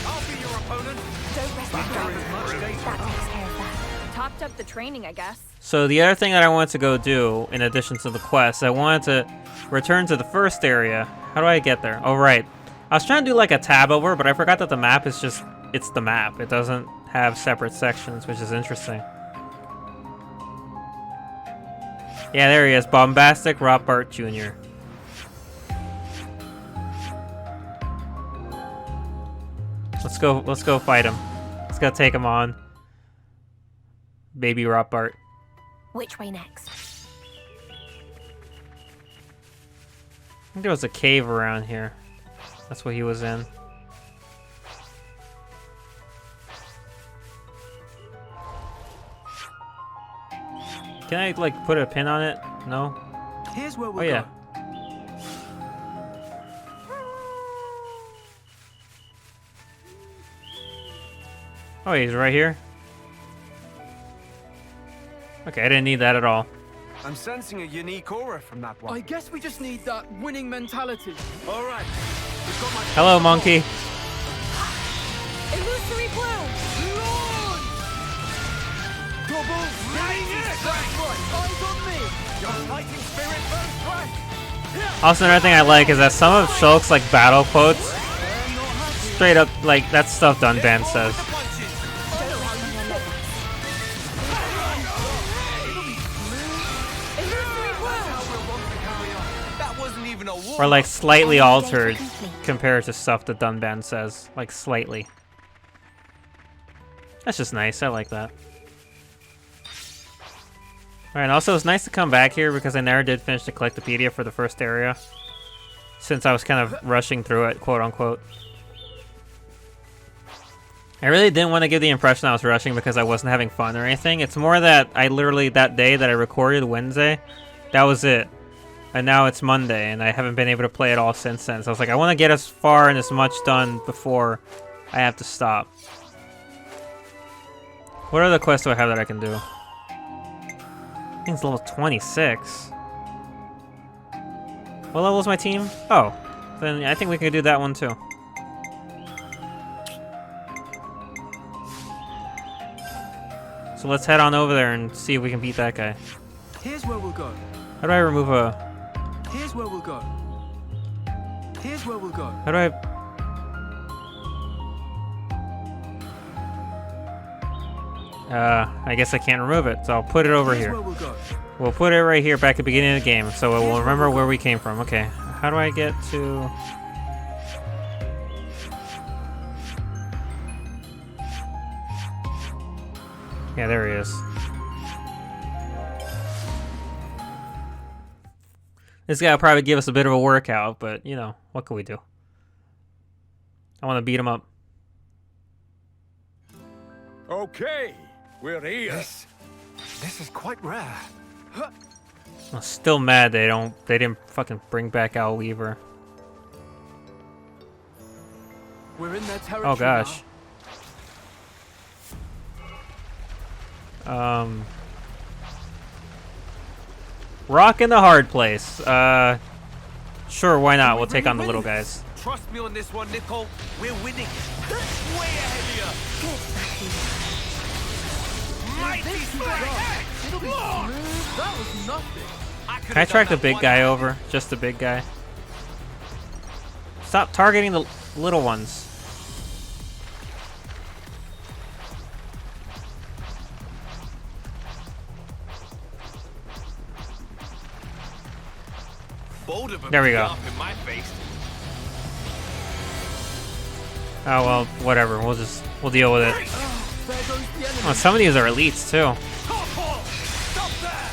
I'll be your opponent. Don't rest Back your there is much data. That takes care of that. Topped up the training, I guess. So the other thing that I wanted to go do, in addition to the quest, I wanted to return to the first area. How do I get there? Oh, right. I was trying to do like a tab over, but I forgot that the map is just... It's the map. It doesn't have separate sections, which is interesting. Yeah, there he is. Bombastic Rothbart Jr. Let's go fight him. Let's go take him on. Baby Rothbart. Which way next? I think there was a cave around here. That's what he was in. Can I, like, put a pin on it? No? Here's where Oh, we're yeah. going. Oh, he's right here? Okay, I didn't need that at all. I'm sensing a unique aura from that one. I guess we just need that winning mentality. All right. We've got my Hello, monkey. Illusory bloom! Launch! Double Bang it! That's right! Eyes on me! Your fighting spirit burns bright. Also, another thing I like is that some of Shulk's, like, battle quotes, straight up, like, that stuff Dunban says. The punches. Illusory bloom! We'll want to carry on. That wasn't even a war. Or, like, slightly altered compared to stuff that Dunban says. Like, slightly. That's just nice. I like that. Alright, also it's nice to come back here because I never did finish the Collectopedia for the first area. Since I was kind of rushing through it, quote unquote. I really didn't want to give the impression I was rushing because I wasn't having fun or anything. It's more that I literally, that day that I recorded, Wednesday, that was it. And now it's Monday, and I haven't been able to play it all since then. So I was like, I want to get as far and as much done before I have to stop. What other quests do I have that I can do? I think it's level 26. What level is my team? Oh, then I think we can do that one too. So let's head on over there and see if we can beat that guy. Here's where we'll go. How do I remove a... Here's where we'll go. Here's where we'll go. How do I... I guess I can't remove it, so I'll put it over Here's here. where we'll go. We'll put it right here back at the beginning of the game, so we'll remember where we came from. Okay, how do I get to... Yeah, there he is. This guy will probably give us a bit of a workout, but, you know, what can we do? I want to beat him up. Okay, we're here. This is quite rare. I'm still mad they didn't fucking bring back Al Weaver. We're in their territory. Oh gosh. Rocking the hard place. Sure, why not? We'll take on the little guys. Trust me on this one, Nicole. We're winning. Way ahead of you. Mighty strike. It'll be smooth. That was nothing. Can I track the big guy over? Just the big guy. Stop targeting the little ones. There we go. Oh well, whatever. We'll deal with it. There goes the enemy. Oh, some of these are elites too. Stop there.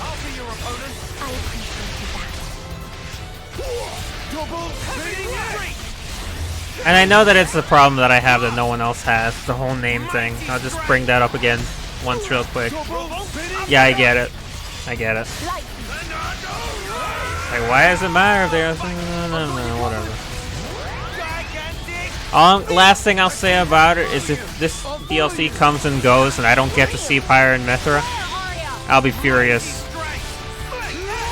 I'll be your opponent. I appreciated that. Double hitting. And I know that it's the problem that I have that no one else has. The whole name thing. I'll just bring that up again once real quick. Yeah, I get it. I get it. Like, why does it matter if there's... No, whatever. Last thing I'll say about it is if this DLC comes and goes and I don't get to see Pyre and Mithra, I'll be furious.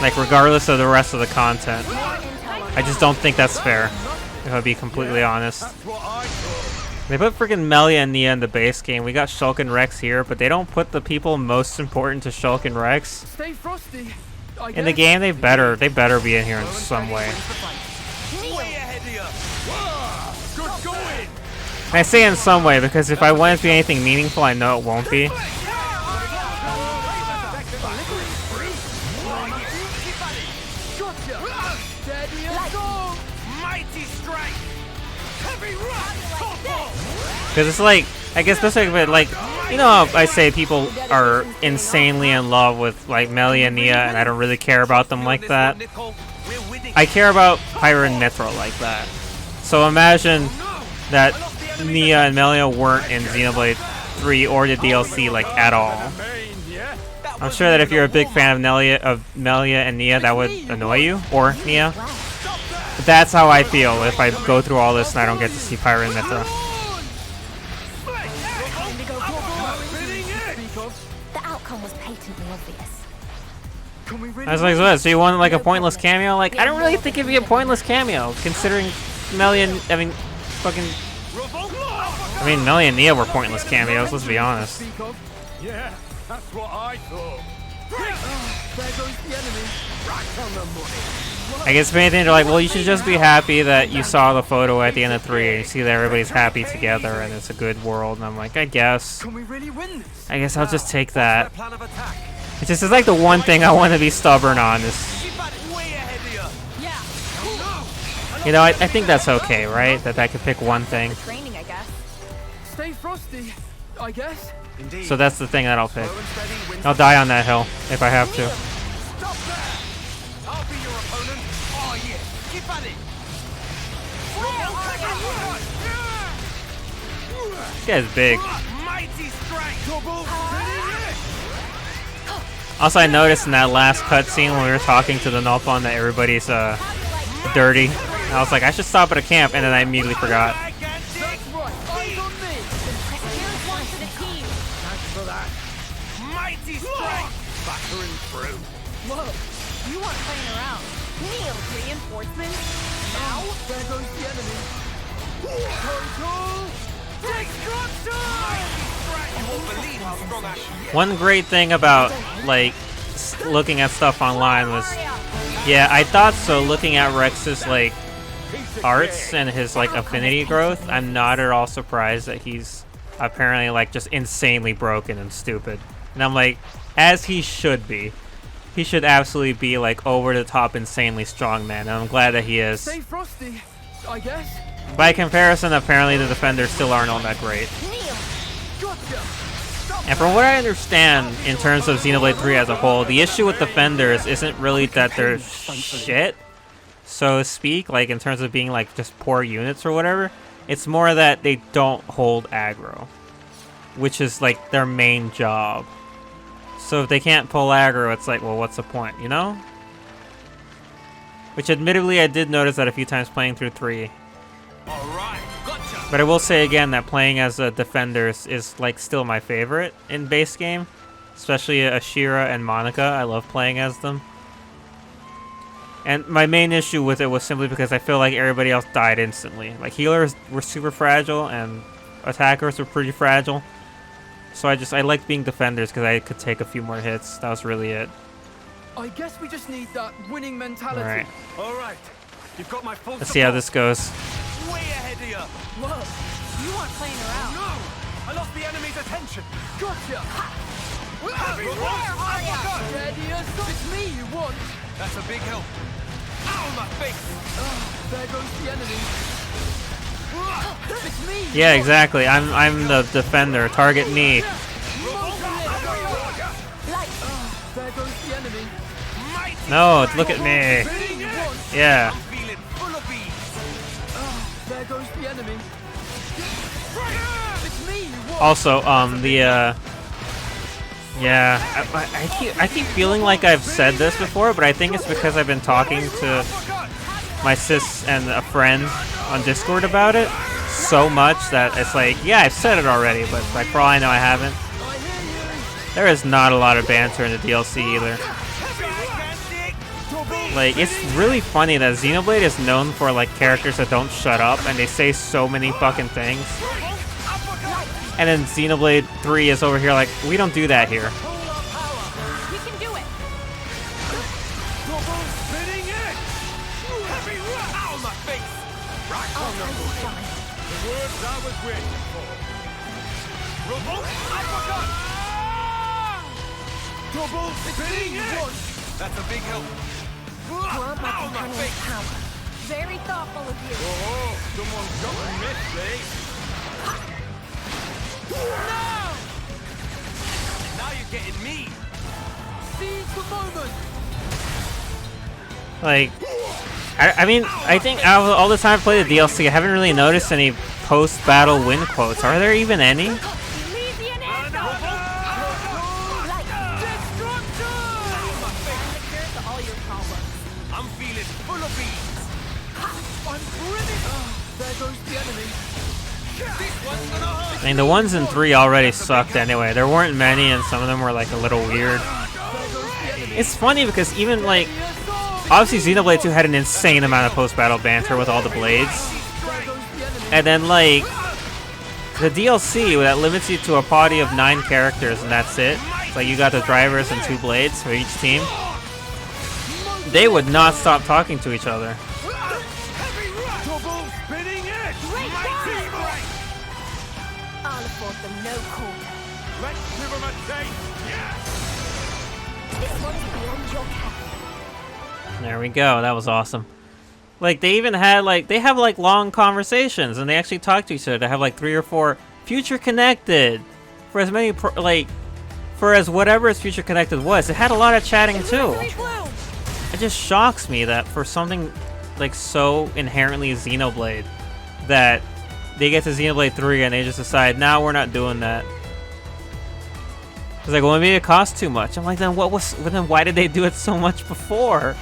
Like, regardless of the rest of the content. I just don't think that's fair, if I'll be completely honest. They put freaking Melia and Nia in the base game. We got Shulk and Rex here, but they don't put the people most important to Shulk and Rex. Stay frosty. In the game, they better be in here in some way. Way ahead of you. Good going. And I say in some way because if I want it to be anything meaningful, I know it won't be. Steady and go. Mighty strike. Heavy rock. Because it's like, I guess this like, like, you know how I say people are insanely in love with like Melia and Nia, and I don't really care about them like that. I care about Pyre and Mithra like that. So imagine that Nia and Melia weren't in Xenoblade 3 or the DLC like at all. I'm sure that if you're a big fan of Melia and Nia, that would annoy you, or Nia. But that's how I feel if I go through all this and I don't get to see Pyre and Mithra. The outcome was patently obvious. Can we really I was like, what, so you want like a pointless cameo? Like, I don't really think it'd be a pointless cameo, considering Melia and, I mean, Melia and Nia were pointless cameos, let's be honest. speak of? Yeah, that's what I thought. There goes the enemy. Right on the money. I guess if anything, they're like, well, you should just be happy that you saw the photo at the end of 3 and you see that everybody's happy together and it's a good world. And I'm like, I guess. Can we really win this? I guess I'll just take that. Plan of attack. It's just it's like the one thing I want to be stubborn on is, Way ahead of you. Yeah. you know, I think that's okay, right? That I could pick one thing. Training, I guess. Stay frosty, I guess. Indeed. So that's the thing that I'll pick. Slow and steady wins I'll the die on that hill if I have to. Stop there! I'll be your opponent. Oh yeah, keep at it. This guy's big. Mighty strike. Double spinning it. Also, I noticed in that last cutscene when we were talking to the Nopon that everybody's dirty. And I was like, I should stop at a camp, and then I immediately forgot. Gigantic. Eyes on me! Here's one for the team. Thanks for that. Mighty strike. Battering through. Whoa, you weren't playing around. Neil, reinforcements. Now? There goes the enemy. Total destruction. Mighty strike. You won't believe how strong I am. One great thing about, like, looking at stuff online was, yeah, I thought so, looking at Rex's, like, arts and his, like, affinity growth, I'm not at all surprised that he's apparently, like, just insanely broken and stupid. And I'm like, as he should be. He should absolutely be, like, over-the-top insanely strong, man, and I'm glad that he is. Stay frosty, I guess. By comparison, apparently the defenders still aren't all that great. Neil, Gotcha. And from what I understand, in terms of Xenoblade 3 as a whole, the issue with defenders isn't really that they're shit, so to speak, like in terms of being like just poor units or whatever. It's more that they don't hold aggro, which is like their main job. So if they can't pull aggro, it's like, well, what's the point, you know? Which admittedly I did notice that a few times playing through 3. All right, gotcha. But I will say again that playing as a defenders is like still my favorite in base game. Especially Ashira and Monica, I love playing as them. And my main issue with it was simply because I feel like everybody else died instantly. Like healers were super fragile and attackers were pretty fragile. So I liked being defenders because I could take a few more hits. That was really it. I guess we just need that winning mentality. Alright, All right, you've got my full let's see how this goes. Way ahead of you. whoa, you weren't playing around. No, I lost the enemy's attention. Gotcha. Heavy uppercut. Ready as it's me you want. That's a big help. Ow, my face. There goes the enemy. It's me. Yeah, exactly. I'm the defender. Target me. There goes the enemy. Mighty No, look at me. It's me you want. Yeah. I'm feeling full of bees. There goes the enemy. It's me you want. Also, yeah, I keep feeling like I've said this before, but I think it's because I've been talking to my sis and a friend on Discord about it so much that it's like, yeah, I've said it already, but like for all I know, I haven't. I hear you. There is not a lot of banter in the DLC either. Gigantic. Like, it's really funny that Xenoblade is known for like characters that don't shut up and they say so many fucking things. And then Xenoblade 3 is over here like, we don't do that here. We can do it. Double spinning it. Heavy rock. Ow, my face. Right on the money. The words I was waiting for. Double uppercut. Double spinning it. That's a big help. Grant my Ow, my companion's face. power. Very thoughtful of you. Oh, someone's got a miss, eh? No! Now you're getting me. Seize the moment. Like, I mean, I think out of all the time I've played the DLC, I haven't really noticed any post-battle win quotes. Are there even any? Elysian Echo! Cure to all your problems. I'm feeling full of bees. I'm brimming. There goes the enemy. This one's gonna hurt. I mean, the ones in 3 already sucked anyway. There weren't many, and some of them were like a little weird. It's funny because even like, obviously Xenoblade 2 had an insane amount of post-battle banter with all the blades. And then like, the DLC that limits you to a party of 9 characters and that's it. It's like you got the drivers and 2 blades for each team. They would not stop talking to each other. Double spinning it. Mighty strike. I'll afford them no quarter. Let's give him a taste. Yeah. This one's beyond your cap. There we go. That was awesome. Like, they even had, like, they have, like, long conversations, and they actually talk to each other. They have, like, 3 or 4 future connected for as many for as whatever its Future Connected was, it had a lot of chatting too. It just shocks me that for something like so inherently Xenoblade, that they get to Xenoblade 3 and they just decide, now we're not doing that. It's like, well, maybe it costs too much. I'm like, then why did they do it so much before?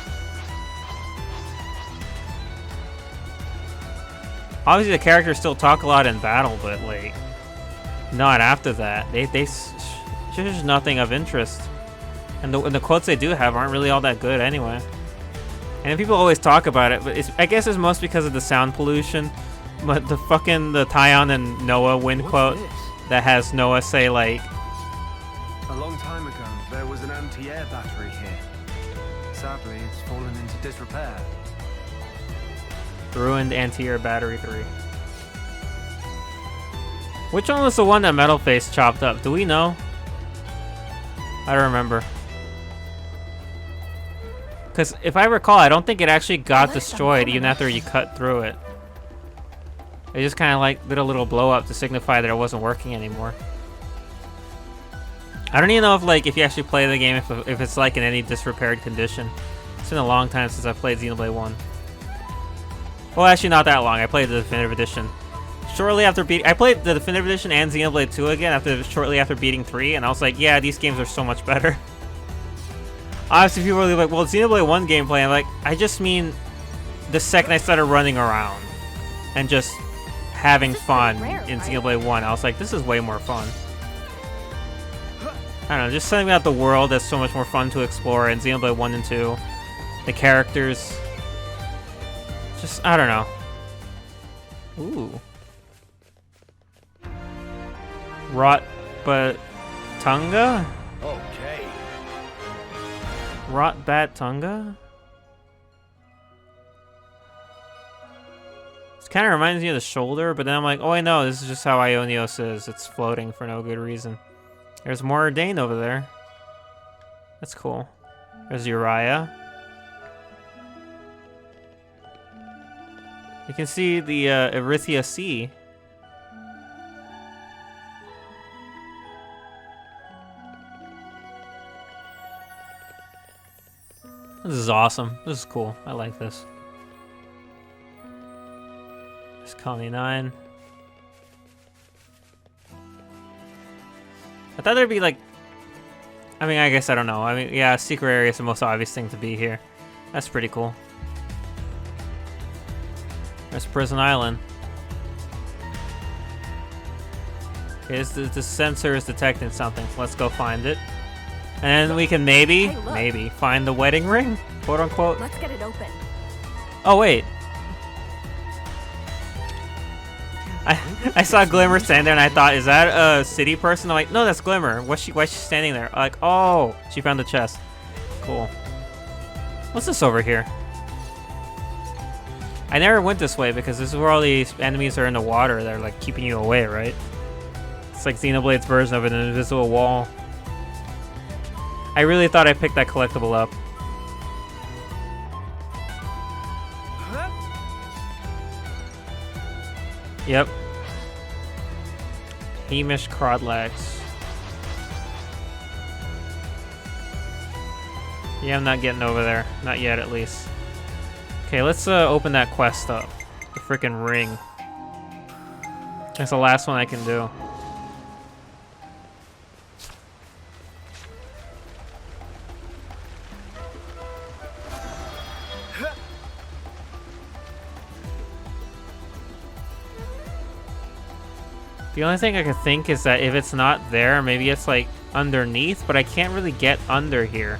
Obviously, the characters still talk a lot in battle, but like, not after that. There's nothing of interest, and the quotes they do have aren't really all that good anyway. And people always talk about it, but I guess it's most because of the sound pollution. But the Tyon and Noah win quote that has Noah say like, a long time ago, there was an anti-air battery here. Sadly, it's fallen into disrepair. ruined anti-air battery 3. Which one was the one that Metalface chopped up? Do we know? I don't remember. Because if I recall, I don't think it actually got destroyed even after you cut through it. It just kind of like did a little blow up to signify that it wasn't working anymore. I don't even know if you actually play the game if it's like in any disrepaired condition. It's been a long time since I played Xenoblade 1. Well, actually not that long. I played the Definitive Edition. Shortly after I played the Definitive Edition and Xenoblade 2 again shortly after beating 3, and I was like, yeah, these games are so much better. Obviously, people are like, well, Xenoblade 1 gameplay. I'm like, I just mean the second I started running around and just having fun in Xenoblade 1, I was like, this is way more fun. I don't know, just something about the world that's so much more fun to explore in Xenoblade 1 and 2. The characters. Just, I don't know. Ooh. Rotbatunga? Okay. Rotbatunga? This kind of reminds me of the shoulder, but then I'm like, oh, I know, this is just how Ionios is. It's floating for no good reason. There's more Dane over there. That's cool. There's Uriah. You can see the Erythia Sea. This is awesome. This is cool. I like this. There's Colony 9. I thought there'd be like, I mean, I guess I don't know. I mean, yeah, secret area is the most obvious thing to be here. That's pretty cool. There's Prison Island. Okay, the sensor is detecting something. Let's go find it. And then we can maybe find the wedding ring, quote unquote. Let's get it open. Oh, wait. I saw Glimmer stand there and I thought, is that a city person? I'm like, no, that's Glimmer. Why's she standing there? Like, oh, she found the chest. Cool. What's this over here? I never went this way because this is where all these enemies are in the water. They're like keeping you away, right? It's like Xenoblade's version of an invisible wall. I really thought I picked that collectible up. Yep. Hamish Crodlax. Yeah, I'm not getting over there. Not yet, at least. Okay, let's open that quest up. The frickin' ring. That's the last one I can do. The only thing I could think is that if it's not there, maybe it's like underneath, but I can't really get under here.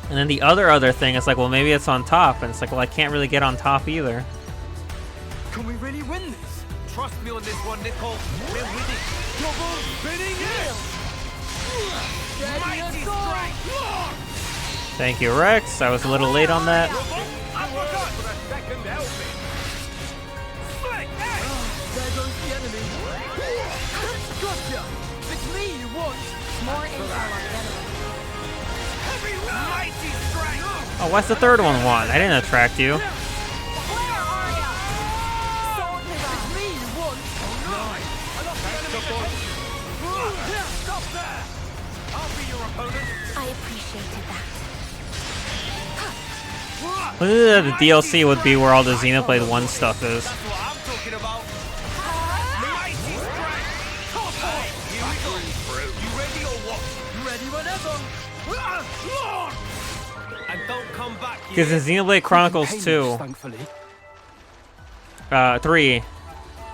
And then the other thing is like, well, maybe it's on top, and it's like, well, I can't really get on top either. Can we really win this? Trust me on this one, Nicole. We're winning. Double spinning it! Mighty strike! Thank you, Rex. I was a little late on that. I forgot for a second helping. Slick, hey! There goes the enemy. Gotcha! It's me you want! More intel on veteran. Heavy mighty strike! Oh, what's the third one want? I didn't attract you. Clear, Arya! Sword It's me you want! Nice! I lost the The DLC would be where all the Xenoblade 1 stuff is. That's what I'm talking about. Mighty strike. Here we go. You ready or what? Ready whenever. And don't come back Because in here. Xenoblade Chronicles 2, Thankfully. 3,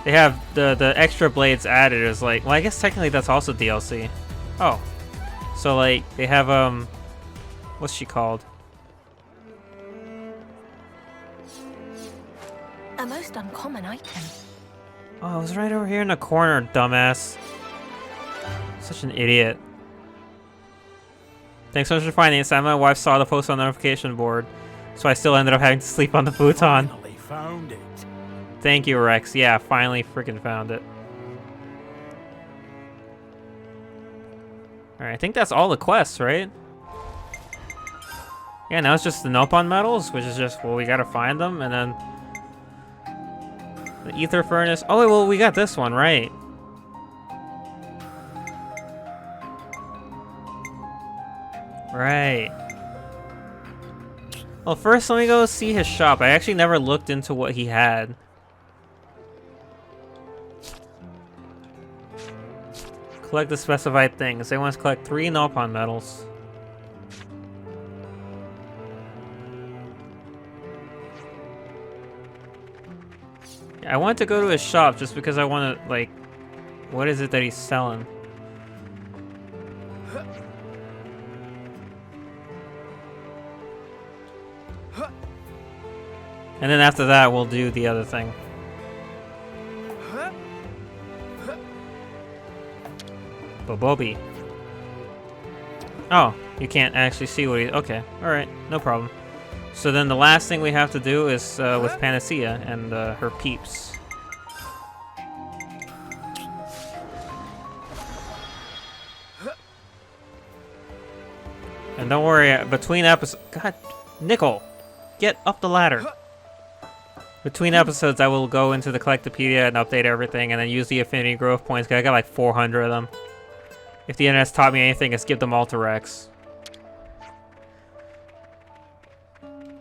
they have the extra blades added as like, well, I guess technically that's also DLC. Oh. So like, they have, what's she called? A most uncommon item. Oh, it was right over here in the corner, dumbass. Such an idiot. Thanks so much for finding it, Sam. My wife saw the post on the notification board, so I still ended up having to sleep on the futon. Finally found it. Thank you, Rex. Yeah, finally freaking found it. Alright, I think that's all the quests, right? Yeah, now it's just the Nopon medals, which is just, well, we gotta find them, and then the Ether Furnace. Oh, wait, well, we got this one, right? Right. Well, first let me go see his shop. I actually never looked into what he had. Collect the specified things. They want to collect 3 Nopon medals. Yeah, I want to go to his shop just because I want to, like, what is it that he's selling? And then after that, we'll do the other thing. Bobobi. Oh, you can't actually see what he... Okay, alright, no problem. So then the last thing we have to do is with Panacea and her peeps. And don't worry, between episodes... God, Nickel! Get up the ladder! Between episodes, I will go into the Collectopedia and update everything, and then use the Affinity Growth points, because I got like 400 of them. If the internet's taught me anything, it's give them all to Rex.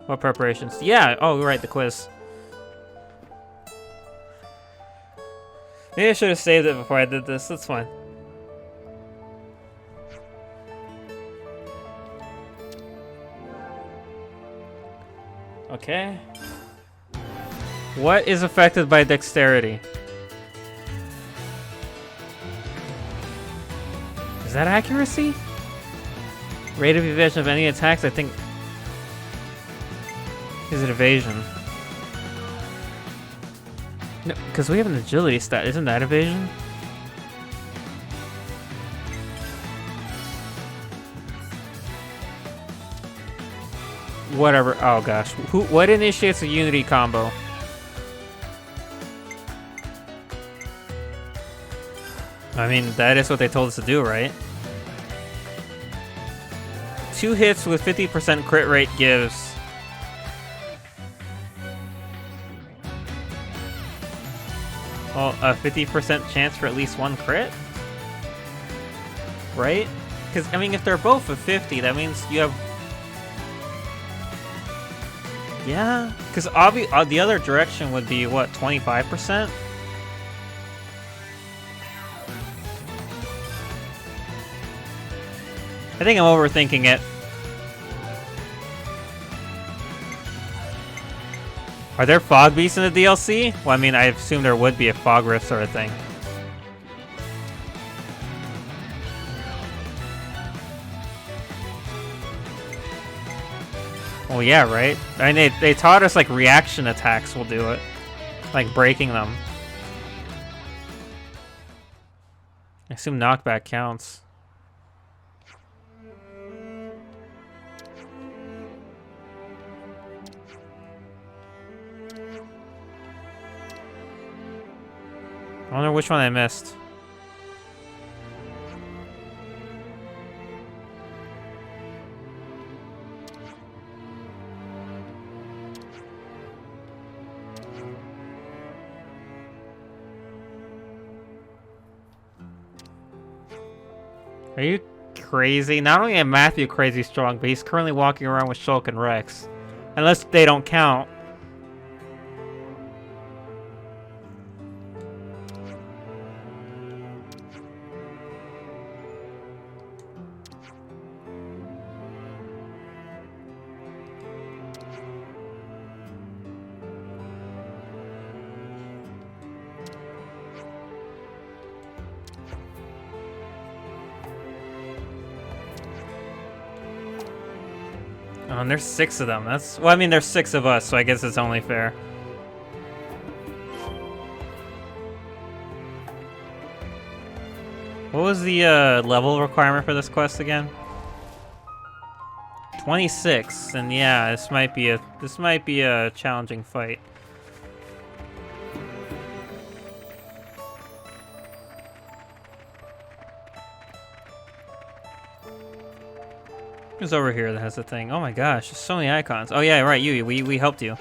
What preparations? Yeah, oh, right, the quiz. Maybe I should have saved it before I did this, that's fine. Okay. What is affected by dexterity? Is that accuracy? Rate of evasion of any attacks, I think. Is it evasion? No, because we have an agility stat. Isn't that evasion? Whatever. Oh gosh. What initiates a unity combo? I mean, that is what they told us to do, right? 2 hits with 50% crit rate gives... well, a 50% chance for at least 1 crit? Right? Because, I mean, if they're both a 50, that means you have... yeah? Because the other direction would be, what, 25%? I think I'm overthinking it. Are there fog beasts in the DLC? Well, I mean, I assume there would be a fog rift sort of thing. Well, yeah, right? I mean, they taught us, like, reaction attacks will do it. Like, breaking them. I assume knockback counts. I wonder which one I missed. Are you crazy? Not only am Matthew crazy strong, but he's currently walking around with Shulk and Rex. Unless they don't count. Oh, and there's 6 of them. That's well, I mean, there's 6 of us, so I guess it's only fair. What was the level requirement for this quest again? 26, and yeah, this might be a challenging fight. Who's over here that has the thing? Oh my gosh, there's so many icons. Oh yeah, right, you. We helped you.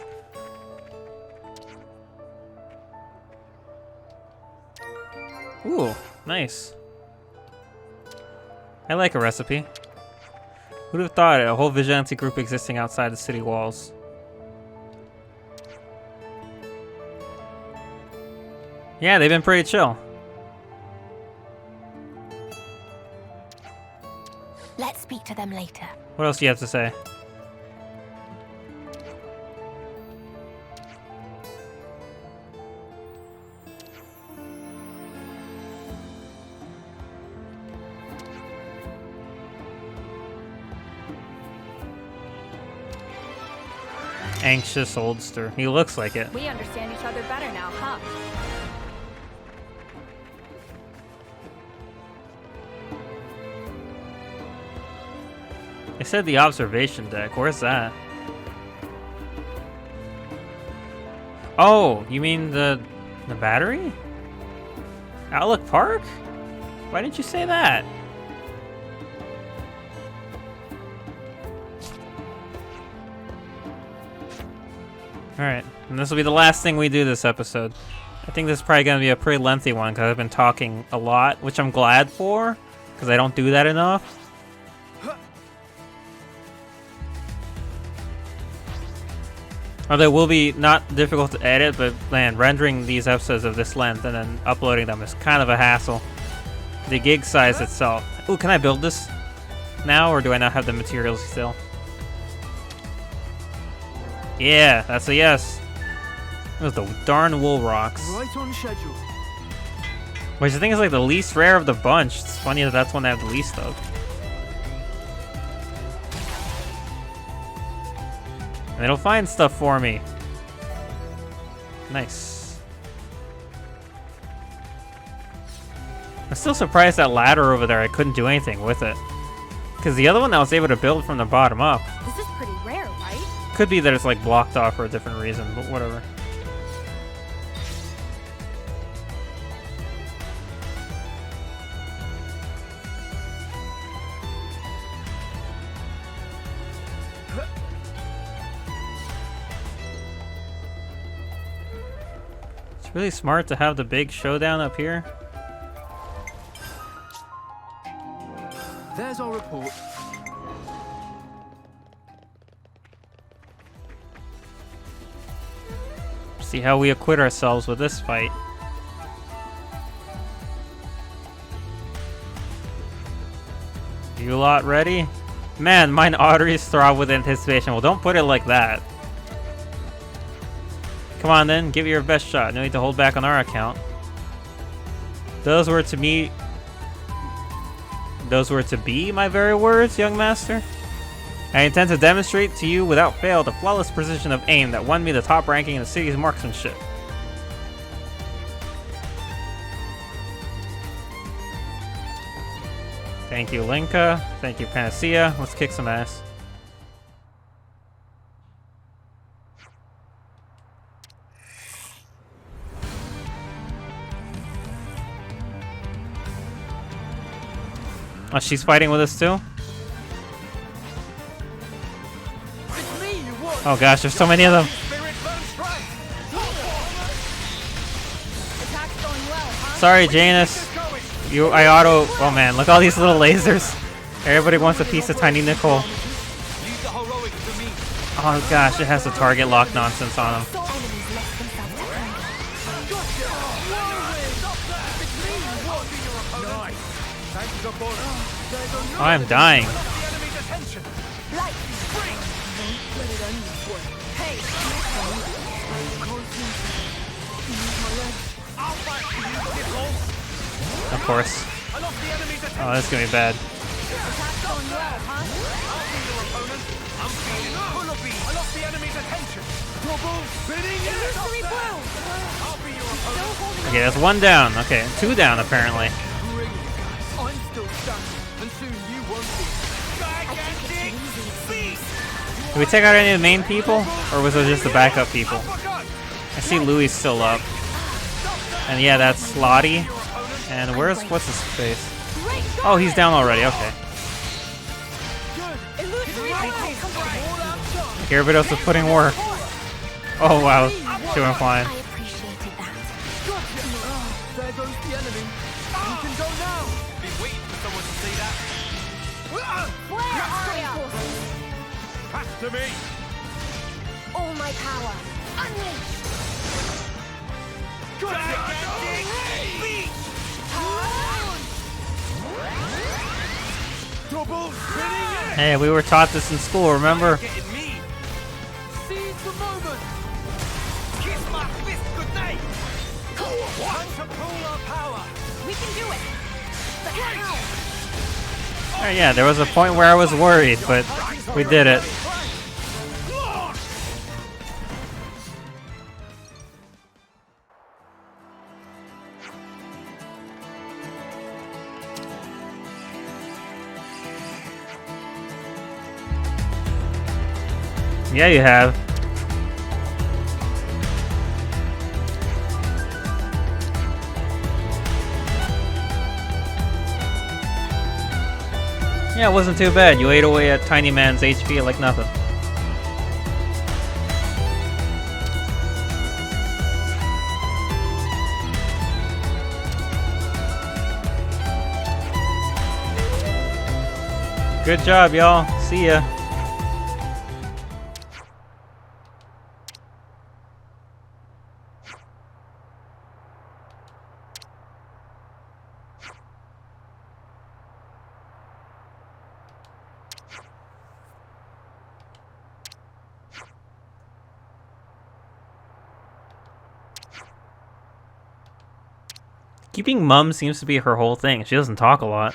Ooh, nice. I like a recipe. Who'd have thought it? A whole vigilante group existing outside the city walls. Yeah, they've been pretty chill. Let's speak to them later. What else do you have to say? Anxious oldster. He looks like it. We understand each other better now, huh? They said the observation deck. Where's that? Oh, you mean the battery? Outlook Park? Why didn't you say that? Alright, and this will be the last thing we do this episode. I think this is probably going to be a pretty lengthy one because I've been talking a lot, which I'm glad for, because I don't do that enough. Although it will be not difficult to edit, but man, rendering these episodes of this length and then uploading them is kind of a hassle. The gig size itself. Ooh, can I build this now, or do I not have the materials still? Yeah, that's a yes. Those the darn wool rocks. Right on schedule. Which I think is like the least rare of the bunch. It's funny that that's one they have the least of. And it'll find stuff for me. Nice. I'm still surprised that ladder over there, I couldn't do anything with it. Because the other one I was able to build from the bottom up. This is pretty rare, right? Could be that it's like blocked off for a different reason, but whatever. It's really smart to have the big showdown up here. There's our report. See how we acquit ourselves with this fight. You lot ready? Man, mine arteries throb with anticipation. Well, don't put it like that. Come on then, give it your best shot. No need to hold back on our account. Those were to be my very words, young master. I intend to demonstrate to you without fail the flawless precision of aim that won me the top ranking in the city's marksmanship. Thank you, Linka. Thank you, Panacea. Let's kick some ass. Oh, she's fighting with us too? It's me you want. Oh gosh, there's so many of them. Spirit burn strike. Attack's going well, huh? Sorry, Janus. I auto. Oh man, look at all these little lasers. Everybody wants a piece of tiny nickel. Leave the heroic Oh gosh, it has the target lock nonsense on him. Enemies lost themselves to anger. Oh, I'm dying. Light. Hey. Of course. Oh, that's gonna be bad. Attack's going well, huh? Illusory blow. Still holding Okay, that's one down. Okay, two down apparently. I'm still standing, and soon you won't be. Did we take out any of the main people? Or was it just the backup people? I see Louis still up. And yeah, that's Lottie. And what's his face? great. Oh, he's down already, okay. Illusory blow. Gyarados is putting work. Oh wow, she went flying. I appreciated that. There goes the enemy. You can go now. Been waiting for someone to see that. Flare area. Pass to me. All my power. Unleash. Double spinning Hey, we were taught this in school, remember? Getting me. Seize the moment. Kiss my fist goodnight. Time to pull our power. We can do it. But how? Oh, yeah, there was a point where I was worried, but we did it. Yeah, you have. Yeah, it wasn't too bad. You ate away at Tiny Man's HP like nothing. Good job, y'all. See ya. Keeping mum seems to be her whole thing. She doesn't talk a lot.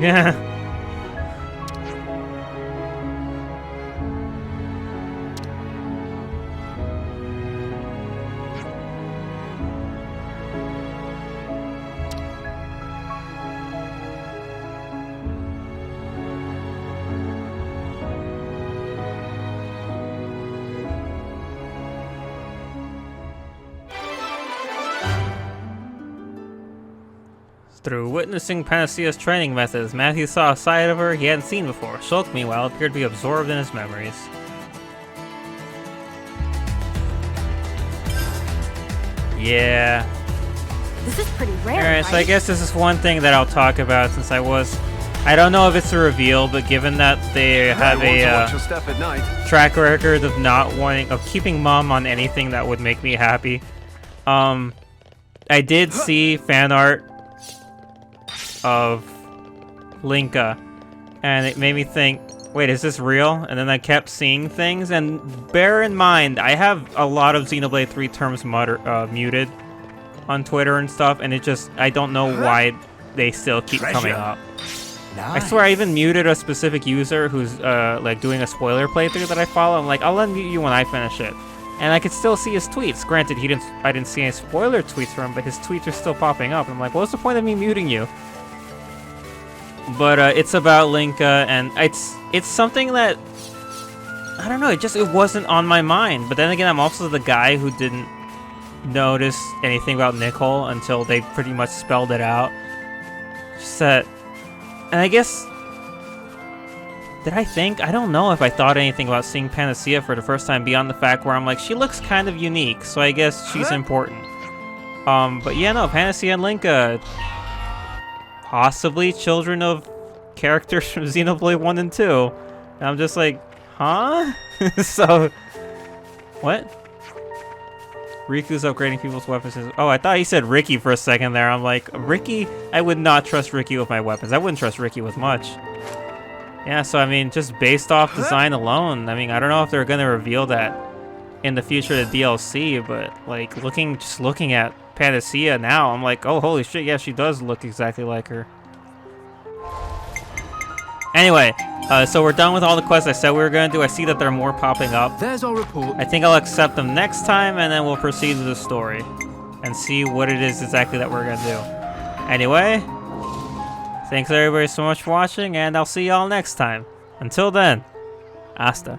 Yeah. Through witnessing Panacea's training methods, Matthew saw a side of her he hadn't seen before. Shulk, meanwhile, appeared to be absorbed in his memories. Yeah. This is pretty rare, Alright, so I right? guess this is one thing that I'll talk about since I don't know if it's a reveal, but given that they have I want to watch a your step at night. track record of keeping mom on anything that would make me happy, I did see fan art of Linka, and it made me think, wait, is this real? And then I kept seeing things, and bear in mind, I have a lot of Xenoblade 3 terms muted on Twitter and stuff, and I don't know why they still keep coming up. I swear I even muted a specific user who's like doing a spoiler playthrough that I follow. I'm like, I'll unmute you when I finish it. And I could still see his tweets. Granted, I didn't see any spoiler tweets from him, but his tweets are still popping up. I'm like, what's the point of me muting you? But it's about Linka, and it's something that, I don't know, it wasn't on my mind. But then again, I'm also the guy who didn't notice anything about Nicole until they pretty much spelled it out. Just that, and I guess, I don't know if I thought anything about seeing Panacea for the first time beyond the fact where I'm like, she looks kind of unique, so I guess she's important. But yeah, no, Panacea and Linka, possibly children of characters from Xenoblade 1 and 2. And I'm just like, huh? So, what? Riku's upgrading people's weapons. Oh, I thought he said Ricky for a second there. I'm like, Ricky? I would not trust Ricky with my weapons. I wouldn't trust Ricky with much. Yeah, so I mean, just based off design alone, I mean, I don't know if they're gonna reveal that in the future of the DLC, but like just looking at Panacea now, I'm like, oh, holy shit, yeah, she does look exactly like her. Anyway, so we're done with all the quests I said we were gonna do. I see that there are more popping up. There's our report. I think I'll accept them next time, and then we'll proceed with the story and see what it is exactly that we're gonna do. Anyway, thanks everybody so much for watching, and I'll see y'all next time. Until then, hasta.